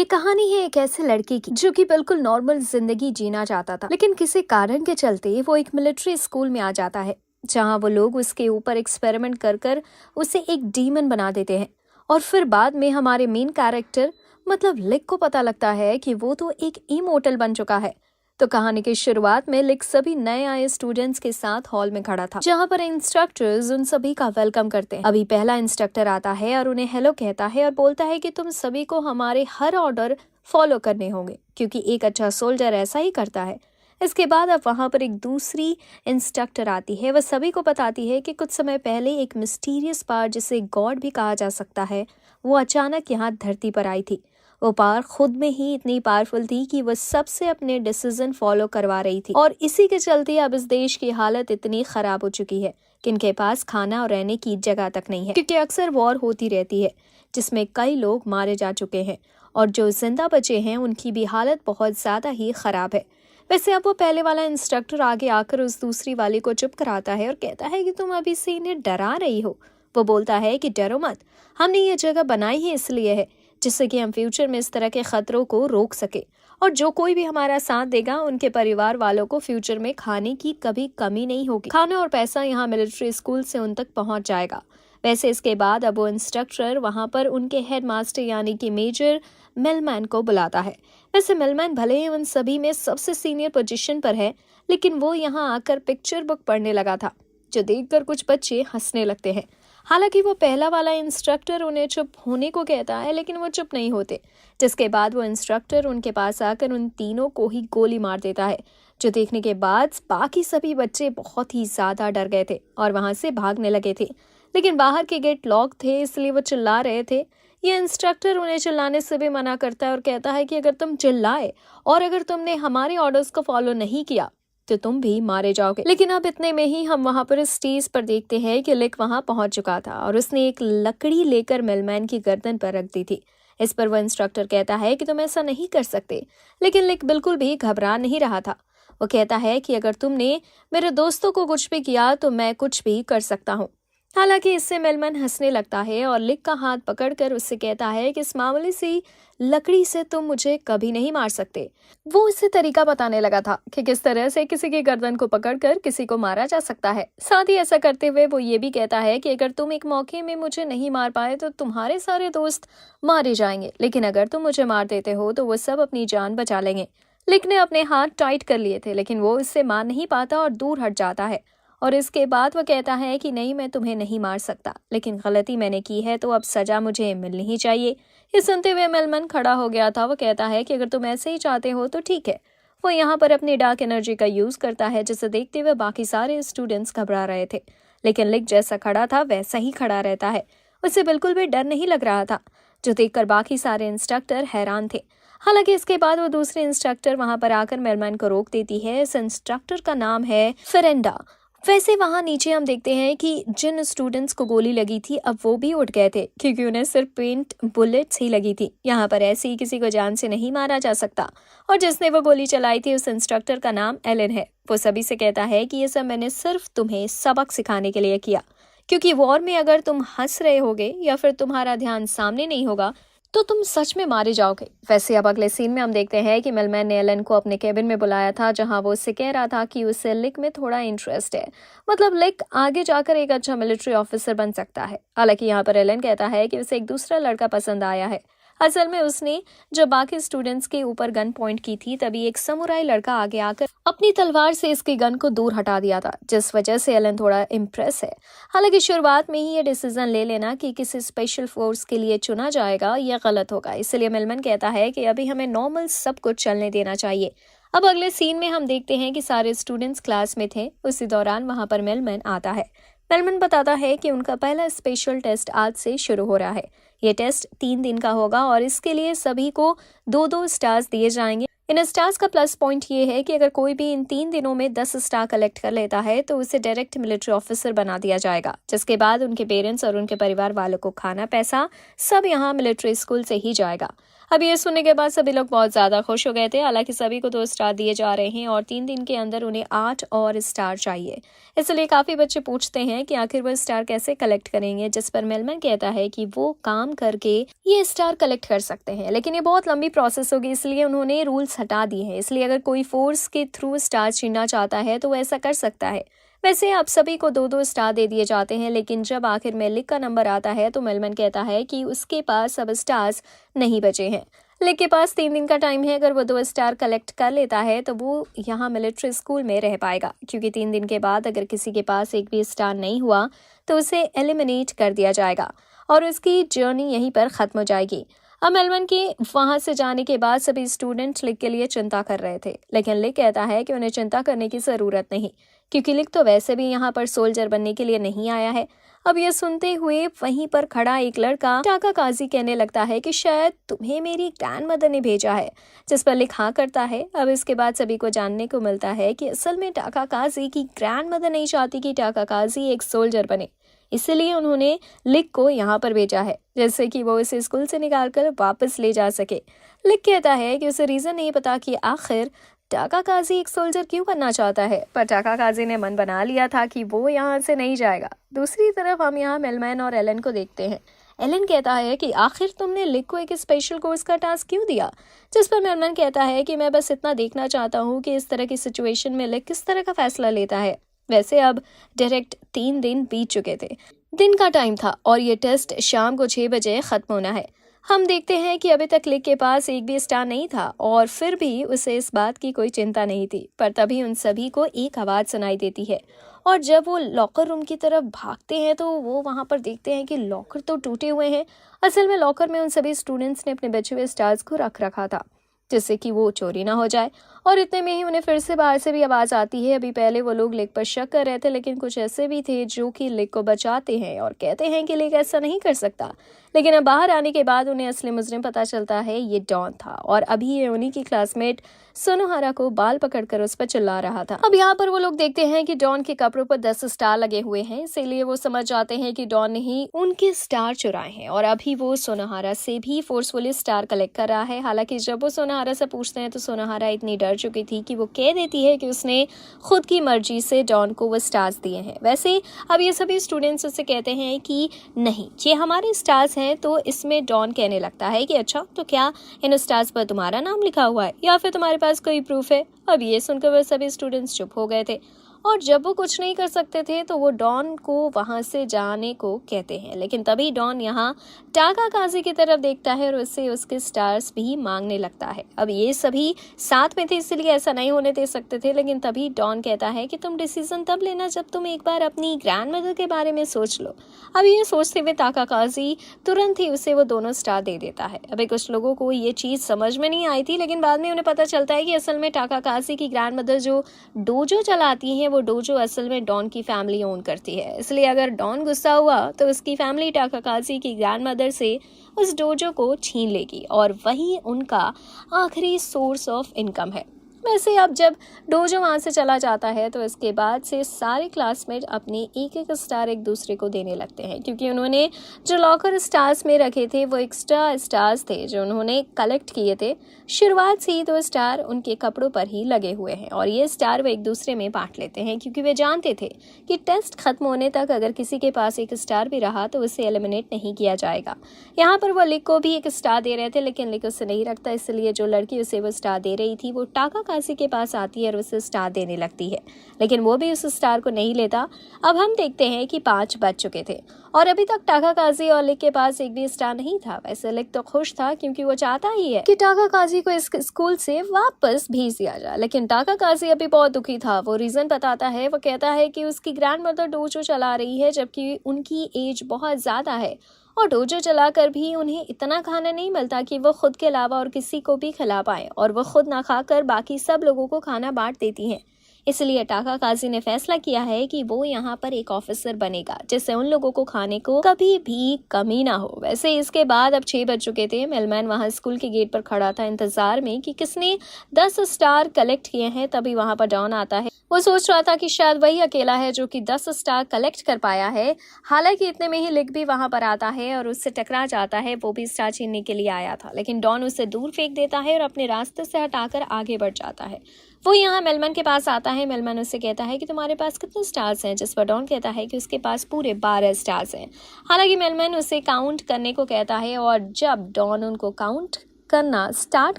ये कहानी है एक ऐसे लड़के की जो कि बिल्कुल नॉर्मल जिंदगी जीना चाहता था, लेकिन किसी कारण के चलते वो एक मिलिट्री स्कूल में आ जाता है जहां वो लोग उसके ऊपर एक्सपेरिमेंट कर कर उसे एक डीमन बना देते हैं। और फिर बाद में हमारे मेन कैरेक्टर मतलब लिक को पता लगता है कि वो तो एक इमोर्टल बन चुका है। तो कहानी की शुरुआत में लिक सभी नए आए स्टूडेंट्स के साथ हॉल में खड़ा था, जहां पर इंस्ट्रक्टर्स उन सभी का वेलकम करते हैं। अभी पहला इंस्ट्रक्टर आता है और उन्हें हेलो कहता है और बोलता है कि तुम सभी को हमारे हर ऑर्डर फॉलो करने होंगे, क्योंकि एक अच्छा सोल्जर ऐसा ही करता है। इसके बाद अब वहां पर एक दूसरी इंस्ट्रक्टर आती है। वह सभी को बताती है कि कुछ समय पहले एक मिस्टीरियस पावर, जिसे गॉड भी कहा जा सकता है, वो अचानक यहाँ धरती पर आई थी। वो पावर खुद में ही इतनी पावरफुल थी कि वह सबसे अपने डिसीजन फॉलो करवा रही थी, और इसी के चलते अब इस देश की हालत इतनी खराब हो चुकी है कि इनके पास खाना और रहने की जगह तक नहीं है, क्योंकि अक्सर वॉर होती रहती है जिसमें कई लोग मारे जा चुके हैं और जो जिंदा बचे हैं उनकी भी हालत बहुत ज्यादा ही खराब है। वैसे अब वो पहले वाला इंस्ट्रक्टर आगे आकर उस दूसरी वाली को चुप कराता है और कहता है कि तुम अभी से इन्हें डरा रही हो। वो बोलता है कि डरो मत, हमने ये जगह बनाई ही इसलिए है जिससे कि हम फ्यूचर में इस तरह के खतरों को रोक सके, और जो कोई भी हमारा साथ देगा उनके परिवार वालों को फ्यूचर में खाने की कभी कमी नहीं होगी। खाना और पैसा यहाँ मिलिट्री स्कूल से उन तक पहुंच जाएगा। वैसे इसके बाद अब वो इंस्ट्रक्टर वहां पर उनके हेड मास्टर यानी कि मेजर मिलमैन को बुलाता है। वैसे मिलमैन भले ही उन सभी में सबसे सीनियर पोजीशन पर है, लेकिन वो यहाँ आकर पिक्चर बुक पढ़ने लगा था, जो देखकर कुछ बच्चे हंसने लगते हैं। हालांकि वो पहला वाला इंस्ट्रक्टर उन्हें चुप होने को कहता है, लेकिन वो चुप नहीं होते, जिसके बाद वो इंस्ट्रक्टर उनके पास आकर उन तीनों को ही गोली मार देता है, जो देखने के बाद बाकी सभी बच्चे बहुत ही ज्यादा डर गए थे और वहां से भागने लगे थे। लेकिन बाहर के गेट लॉक थे, इसलिए वो चिल्ला रहे थे। ये इंस्ट्रक्टर उन्हें चिल्लाने से भी मना करता है और कहता है कि अगर तुम चिल्लाए और अगर तुमने हमारे ऑर्डर्स को फॉलो नहीं किया तो तुम भी मारे जाओगे। लेकिन अब इतने में ही हम वहां पर स्टेज पर देखते हैं कि लिक वहां पहुंच चुका था और उसने एक लकड़ी लेकर मिलमैन की गर्दन पर रख दी थी। इस पर वह इंस्ट्रक्टर कहता है कि तुम ऐसा नहीं कर सकते, लेकिन लिक बिल्कुल भी घबरा नहीं रहा था। वो कहता है कि अगर तुमने मेरे दोस्तों को कुछ भी किया तो मैं कुछ भी कर सकता हूँ। हालांकि इससे मिलमैन हंसने लगता है और लिक का हाथ पकड़कर उससे कहता है कि इस मामूली सी लकड़ी से तुम मुझे कभी नहीं मार सकते। वो उसे तरीका बताने लगा था कि किस तरह से किसी की गर्दन को पकड़कर किसी को मारा जा सकता है। साथ ही ऐसा करते हुए वो ये भी कहता है कि अगर तुम एक मौके में मुझे नहीं मार पाए तो तुम्हारे सारे दोस्त मारे जाएंगे, लेकिन अगर तुम मुझे मार देते हो तो वो सब अपनी जान बचा लेंगे। लिक ने अपने हाथ टाइट कर लिए थे, लेकिन वो इससे मार नहीं पाता और दूर हट जाता है। और इसके बाद वह कहता है कि नहीं, मैं तुम्हें नहीं मार सकता, लेकिन गलती मैंने की है तो अब सजा मुझे मिलनी ही चाहिए। ये सुनते हुए मिलमैन खड़ा हो गया था। वो कहता है कि अगर तुम ऐसे ही चाहते हो तो ठीक है। वो यहाँ पर अपनी डार्क एनर्जी का यूज करता है, जिसे देखते हुए बाकी सारे स्टूडेंट्स घबरा रहे थे, लेकिन लिक जैसा खड़ा था वैसा ही खड़ा रहता है। उसे बिल्कुल भी डर नहीं लग रहा था, जो देखकर बाकी सारे इंस्ट्रक्टर हैरान थे। हालांकि इसके बाद वो दूसरे इंस्ट्रक्टर वहां पर आकर मिलमैन को रोक देती है। इस इंस्ट्रक्टर का नाम है फेरेंडा। वैसे वहां नीचे हम देखते हैं कि जिन स्टूडेंट्स को गोली लगी थी अब वो भी उठ गए थे, क्योंकि उन्हें सिर्फ पेंट बुलेट्स ही लगी थी। यहाँ पर ऐसे ही किसी को जान से नहीं मारा जा सकता, और जिसने वो गोली चलाई थी उस इंस्ट्रक्टर का नाम एलन है। वो सभी से कहता है कि ये सब मैंने सिर्फ तुम्हें सबक सिखाने के लिए किया, क्योंकि वॉर में अगर तुम हंस रहे होगे या फिर तुम्हारा ध्यान सामने नहीं होगा तो तुम सच में मारे जाओगे। वैसे अब अगले सीन में हम देखते हैं कि मिलमैन ने एलन को अपने केबिन में बुलाया था, जहां वो उससे कह रहा था कि उसे लिक में थोड़ा इंटरेस्ट है, मतलब लिक आगे जाकर एक अच्छा मिलिट्री ऑफिसर बन सकता है। हालांकि यहाँ पर एलन कहता है कि उसे एक दूसरा लड़का पसंद आया है। असल में उसने जब बाकी स्टूडेंट्स के ऊपर गन पॉइंट की थी तभी एक समुराई लड़का आगे आकर अपनी तलवार से इसकी गन को दूर हटा दिया था, जिस वजह से एलन थोड़ा इम्प्रेस है। हालांकि शुरुआत में ही ये डिसीजन ले लेना कि किसी स्पेशल फोर्स के लिए चुना जाएगा यह गलत होगा, इसलिए मिलमैन कहता है कि अभी हमें नॉर्मल सब कुछ चलने देना चाहिए। अब अगले सीन में हम देखते हैं कि सारे स्टूडेंट्स क्लास में थे। उसी दौरान वहां पर मिलमैन आता है। मिलमैन बताता है कि उनका पहला स्पेशल टेस्ट आज से शुरू हो रहा है। ये टेस्ट 3 दिन का होगा और इसके लिए सभी को 2-2 स्टार्स दिए जाएंगे। इन स्टार्स का प्लस पॉइंट ये है कि अगर कोई भी इन 3 दिनों में 10 स्टार कलेक्ट कर लेता है तो उसे डायरेक्ट मिलिट्री ऑफिसर बना दिया जाएगा, जिसके बाद उनके पेरेंट्स और उनके परिवार वालों को खाना पैसा सब यहाँ मिलिट्री स्कूल से ही जाएगा। अब ये सुनने के बाद सभी लोग बहुत ज़्यादा खुश हो गए थे। हालांकि सभी को 2 स्टार दिए जा रहे हैं और 3 दिन के अंदर उन्हें 8 और स्टार चाहिए। इसलिए काफ़ी बच्चे पूछते हैं कि आखिर वो स्टार कैसे कलेक्ट करेंगे, जिस पर मेलमैन कहता है कि वो काम करके ये स्टार कलेक्ट कर सकते हैं, लेकिन ये बहुत लंबी प्रोसेस होगी, इसलिए उन्होंने रूल्स हटा दिए हैं। इसलिए अगर कोई फोर्स के थ्रू स्टार छीनना चाहता है तो वो ऐसा कर सकता है। वैसे आप सभी को 2-2 स्टार दे दिए जाते हैं, लेकिन जब आखिर में लिक का नंबर आता है तो मेलमैन कहता है कि उसके पास अब स्टार्स नहीं बचे हैं। लिक के पास 3 दिन का टाइम है। अगर वो 2 स्टार कलेक्ट कर लेता है तो वो यहाँ मिलिट्री स्कूल में रह पाएगा, क्योंकि 3 दिन के बाद अगर किसी के पास एक भी स्टार नहीं हुआ तो उसे एलिमिनेट कर दिया जाएगा और उसकी जर्नी यहीं पर खत्म हो जाएगी। अब मेलमैन के वहां से जाने के बाद सभी स्टूडेंट लिक के लिए चिंता कर रहे थे, लेकिन लिक कहता है कि उन्हें चिंता करने की जरूरत नहीं, क्योंकि लिक तो वैसे भी यहाँ पर सोल्जर बनने के लिए नहीं आया है। अब यह सुनते हुए वहीं पर खड़ा एक लड़का टाका काजी कहने लगता है कि शायद तुम्हें मेरी ग्रैंडमदर ने भेजा है, जिस पर लिक हाँ करता है। अब इसके बाद सभी को जानने को मिलता है कि असल में टाका काजी की ग्रैंडमदर नहीं चाहती कि टाका काजी एक सोल्जर बने, इसलिए उन्होंने लिक को यहाँ पर भेजा है, जैसे कि वो इसे स्कूल से निकालकर वापस ले जा सके। लिक कहता है कि उसे रीजन नहीं पता कि आखिर टाका काजी एक सोल्जर क्यों बनना चाहता है, पर टाका काजी ने मन बना लिया था कि वो यहाँ से नहीं जाएगा। दूसरी तरफ हम यहाँ मेलमैन और एलन को देखते हैं। एलन कहता है कि आखिर तुमने लिक को एक स्पेशल कोर्स का टास्क क्यों दिया, जिस पर मेलमैन कहता है कि मैं बस इतना देखना चाहता हूँ कि इस तरह की सिचुएशन में लिक किस तरह का फैसला लेता है। वैसे अब डायरेक्ट 3 दिन बीत चुके थे। दिन का टाइम था और ये टेस्ट शाम को 6 बजे खत्म होना है। हम देखते हैं कि अभी तक लिक के पास एक भी स्टार नहीं था और फिर भी उसे इस बात की कोई चिंता नहीं थी। पर तभी उन सभी को एक आवाज सुनाई देती है और जब वो लॉकर रूम की तरफ भागते हैं तो वो वहां पर देखते हैं कि लॉकर तो टूटे हुए हैं। असल में लॉकर में उन सभी स्टूडेंट्स ने अपने बचे हुए स्टार्स को रख रखा था, जिससे कि वो चोरी ना हो जाए। और इतने में ही उन्हें फिर से बाहर से भी आवाज आती है। अभी पहले वो लोग लिक पर शक कर रहे थे, लेकिन कुछ ऐसे भी थे जो कि लिक को बचाते हैं और कहते हैं कि लिक ऐसा नहीं कर सकता। लेकिन अब बाहर आने के बाद उन्हें असली मुजरिम पता चलता है, ये डॉन था और अभी ये उन्हीं की क्लासमेट सोनोहारा को बाल पकड़कर उस पर चिल्ला रहा था। अब यहाँ पर वो लोग देखते हैं कि डॉन के कपड़ों पर 10 स्टार लगे हुए हैं, इसीलिए वो समझ जाते हैं कि डॉन ने ही उनके स्टार चुराए हैं और अभी वो सोनोहारा से भी फोर्सफुली स्टार कलेक्ट कर रहा है। हालांकि जब वो सोनोहारा से पूछते हैं तो सोनोहारा इतनी डर चुकी थी कि वो कह देती है कि उसने खुद की मर्जी से डॉन को वो स्टार्स दिए हैं। वैसे अब ये सभी स्टूडेंट्स उससे कहते हैं कि नहीं, ये हमारे स्टार्स हैं। तो इसमें डॉन कहने लगता है कि अच्छा, तो क्या इन स्टार्स पर तुम्हारा नाम लिखा हुआ है या फिर तुम्हारे पास कोई प्रूफ है। अब ये सुनकर वह सभी स्टूडेंट्स चुप हो गए थे और जब वो कुछ नहीं कर सकते थे तो वो डॉन को वहां से जाने को कहते हैं। लेकिन तभी डॉन यहाँ टाका काजी की तरफ देखता है और उससे उसके स्टार्स भी मांगने लगता है। अब ये सभी साथ में थे, इसलिए ऐसा नहीं होने दे सकते थे, लेकिन तभी डॉन कहता है कि तुम डिसीजन तब लेना जब तुम एक बार अपनी ग्रैंडमदर के बारे में सोच लो। अब ये सोचते हुए टाका काजी तुरंत ही उसे वो दोनों स्टार दे देता है। अभी कुछ लोगों को ये चीज समझ में नहीं आई थी, लेकिन बाद में उन्हें पता चलता है कि असल में टाका काजी की ग्रैंडमदर जो डोजो चलाती है, वो डोजो असल में डॉन की फैमिली ओन करती है। इसलिए अगर डॉन गुस्सा हुआ तो उसकी फैमिली टाका काजी की ग्रैंडमदर से उस डोजो को छीन लेगी और वही उनका आखिरी सोर्स ऑफ इनकम है। वैसे अब जब डोजो वहाँ से चला जाता है तो इसके बाद से सारे क्लासमेट अपने एक एक स्टार एक दूसरे को देने लगते हैं, क्योंकि उन्होंने जो लॉकर स्टार्स में रखे थे वो एक्स्ट्रा स्टार्स थे जो उन्होंने कलेक्ट किए थे। शुरुआत से ही 2 स्टार उनके कपड़ों पर ही लगे हुए हैं और ये स्टार वे एक दूसरे में बांट लेते हैं, क्योंकि वे जानते थे कि टेस्ट खत्म होने तक अगर किसी के पास एक स्टार भी रहा तो उसे एलिमिनेट नहीं किया जाएगा। यहाँ पर वो लिक को भी एक स्टार दे रहे थे, लेकिन लिक उसे नहीं रखता, इसलिए जो लड़की उसे वो स्टार दे रही थी वो टाका काजी के पास आती है और उसे स्टार देने लगती है, लेकिन वो भी उस स्टार को नहीं लेता। अब हम देखते हैं कि 5 बज चुके थे और अभी तक टाका काजी और लिक के पास एक भी स्टार नहीं था। वैसे लिक तो खुश था, क्योंकि वो चाहता ही है कि टाका काजी को इस स्कूल से वापस भेज दिया जाए, लेकिन टाका काजी अभी बहुत दुखी था। वो रीजन बताता है, वो कहता है कि उसकी ग्रैंडमदर डोजो चला रही है जबकि उनकी एज बहुत ज्यादा है और डोजो चलाकर भी उन्हें इतना खाना नहीं मिलता कि वो खुद के अलावा और किसी को भी खिला पाए, और वो खुद ना खाकर बाकी सब लोगों को खाना बांट देती हैं। इसलिए टाका काजी ने फैसला किया है कि वो यहाँ पर एक ऑफिसर बनेगा जिससे उन लोगों को खाने को कभी भी कमी ना हो। वैसे इसके बाद अब 6 बज चुके थे। मेलमैन वहां स्कूल के गेट पर खड़ा था इंतजार में कि किसने 10 स्टार कलेक्ट किए हैं। तभी वहां पर डॉन आता है। वो सोच रहा था कि शायद वही अकेला है जो कि 10 स्टार कलेक्ट कर पाया है। हालांकि इतने में ही लिक भी वहां पर आता है और उससे टकरा जाता है। वो भी स्टार छीनने के लिए आया था, लेकिन डॉन उसे दूर फेंक देता है और अपने रास्ते से हटाकर आगे बढ़ जाता है। वो यहाँ मेलमैन के पास आता है। मेलमैन उससे कहता है कि तुम्हारे पास कितने स्टार्स हैं, जिस पर डॉन कहता है कि उसके पास पूरे 12 स्टार्स हैं। हालांकि मेलमैन उसे काउंट करने को कहता है और जब डॉन उनको काउंट करना स्टार्ट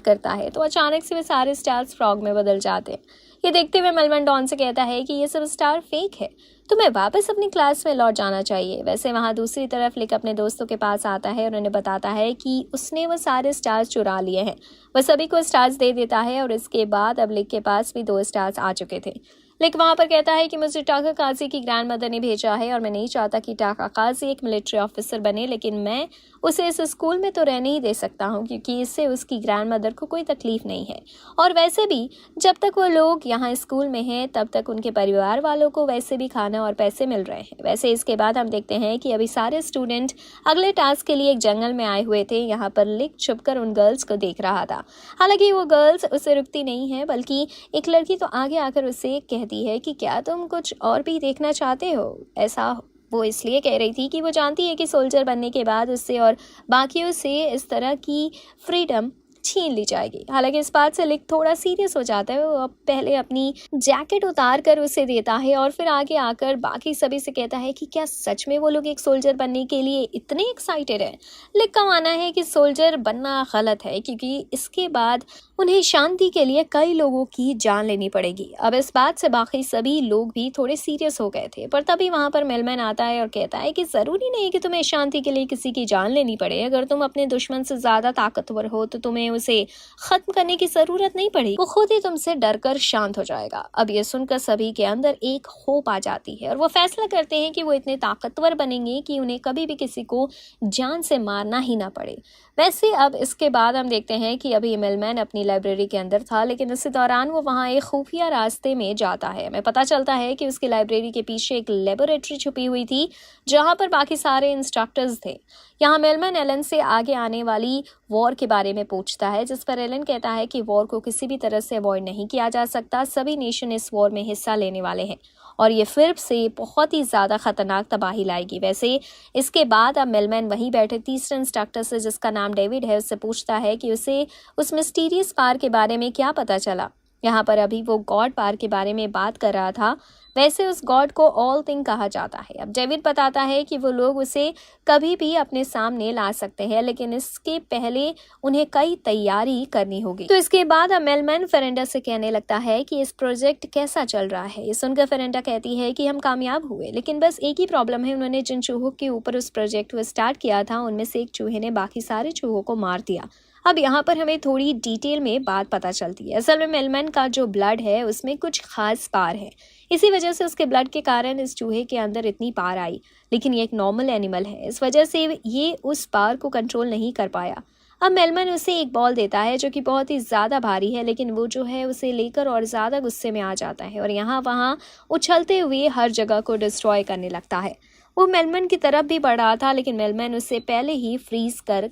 करता है तो अचानक से वे सारे स्टार्स फ्रॉग में बदल जाते हैं। ये देखते हुए मेलमैन डॉन से कहता है कि ये सब स्टार फेक है, तुम्हें वापस अपनी क्लास में लौट जाना चाहिए। वैसे वहाँ दूसरी तरफ लिक अपने दोस्तों के पास आता है और उन्हें बताता है कि उसने वो सारे स्टार्स चुरा लिए हैं। वह सभी को स्टार्स दे देता है और इसके बाद अब लिक के पास भी 2 स्टार्स आ चुके थे। लिक वहाँ पर कहता है कि मुझे टाका काजी की ग्रैंड मदर ने भेजा है और मैं नहीं चाहता कि टाका काजी एक मिलिट्री ऑफिसर बने, लेकिन मैं उसे इस स्कूल में तो रहने ही दे सकता हूँ क्योंकि इससे उसकी ग्रैंड मदर को कोई तकलीफ नहीं है। और वैसे भी जब तक वो लोग यहाँ स्कूल में हैं तब तक उनके परिवार वालों को वैसे भी खाना और पैसे मिल रहे हैं। वैसे इसके बाद हम देखते हैं कि अभी सारे स्टूडेंट अगले टास्क के लिए एक जंगल में आए हुए थे। यहाँ पर लिक छुपकर उन गर्ल्स को देख रहा था। हालांकि वो गर्ल्स उसे रुकती नहीं है, बल्कि एक लड़की तो आगे आकर उसे कहती है कि क्या तुम कुछ और भी देखना चाहते हो। ऐसा वो इसलिए कह रही थी कि वो जानती है कि सोल्जर बनने के बाद उससे और बाकियों से इस तरह की फ्रीडम छीन ली जाएगी। हालांकि इस बात से लिक थोड़ा सीरियस हो जाता है। वो अब पहले अपनी जैकेट उतार कर उसे देता है और फिर आगे आकर बाकी सभी से कहता है कि क्या सच में वो लोग एक सोल्जर बनने के लिए इतने एक्साइटेड हैं। लिक का मानना है कि सोल्जर बनना गलत है क्योंकि इसके बाद उन्हें शांति के लिए कई लोगों की जान लेनी पड़ेगी। अब इस बात से बाकी सभी लोग भी थोड़े सीरियस हो गए थे, पर तभी वहां पर मेलमैन आता है और कहता है कि जरूरी नहीं कि तुम्हें शांति के लिए किसी की जान लेनी पड़े। अगर तुम अपने दुश्मन से ज्यादा ताकतवर हो तो तुम्हें उसे खत्म करने की जरूरत नहीं पड़ेगी, वो खुद ही तुमसे डरकर शांत हो जाएगा। अब ये सुनकर सभी के अंदर एक होप आ जाती है और वो फैसला करते हैं कि वो इतने ताकतवर बनेंगे कि उन्हें कभी भी किसी को जान से मारना ही ना पड़े। वैसे अब इसके बाद हम देखते हैं कि अभी मेलमैन अपनी लाइब्रेरी के अंदर था, लेकिन इसी दौरान वो वहाँ एक खुफिया रास्ते में जाता है। हमें पता चलता है कि उसकी लाइब्रेरी के पीछे एक लेबोरेटरी छुपी हुई थी जहाँ पर बाकी सारे इंस्ट्रक्टर्स थे। यहाँ मेलमैन एलन से आगे आने वाली वॉर के बारे में पूछता है, जिस पर एलन कहता है कि वॉर को किसी भी तरह से अवॉइड नहीं किया जा सकता। सभी नेशन इस वॉर में हिस्सा लेने वाले हैं और ये फिर से बहुत ही ज़्यादा खतरनाक तबाही लाएगी। वैसे इसके बाद अब मेलमैन वहीं बैठे तीसरे इंस्ट्रक्टर से, जिसका नाम डेविड है, उससे पूछता है कि उसे उस मिस्टीरियस पार के बारे में क्या पता चला। यहाँ पर अभी वो गॉड पार के बारे में बात कर रहा था। वैसे उस गॉड को ऑल थिंग कहा जाता है। अब डेविड बताता है कि वो लोग उसे कभी भी अपने सामने ला सकते हैं, लेकिन इसके पहले उन्हें कई तैयारी करनी होगी। तो इसके बाद अब मेलमैन फेरेंडा से कहने लगता है कि इस प्रोजेक्ट कैसा चल रहा है। ये सुनकर फेरेंडा कहती है कि हम कामयाब हुए, लेकिन बस एक ही प्रॉब्लम है, उन्होंने जिन चूहों के ऊपर उस प्रोजेक्ट को स्टार्ट किया था उनमें से एक चूहे ने बाकी सारे चूहों को मार दिया। अब यहाँ पर हमें थोड़ी डिटेल में बात पता चलती है। असल में मेलमैन का जो ब्लड है उसमें कुछ खास पार है, इसी वजह से उसके ब्लड के कारण इस चूहे के अंदर इतनी पार आई। लेकिन ये एक नॉर्मल एनिमल है, इस वजह से ये उस पार को कंट्रोल नहीं कर पाया। अब मेलमैन उसे एक बॉल देता है जो कि बहुत ही ज़्यादा भारी है, लेकिन वो जो है उसे लेकर और ज़्यादा गुस्से में आ जाता है और यहाँ वहाँ उछलते हुए हर जगह को डिस्ट्रॉय करने लगता है। वो मेलमैन की तरफ भी बढ़ रहा था, लेकिन मेलमैन उससे पहले ही फ्रीज कर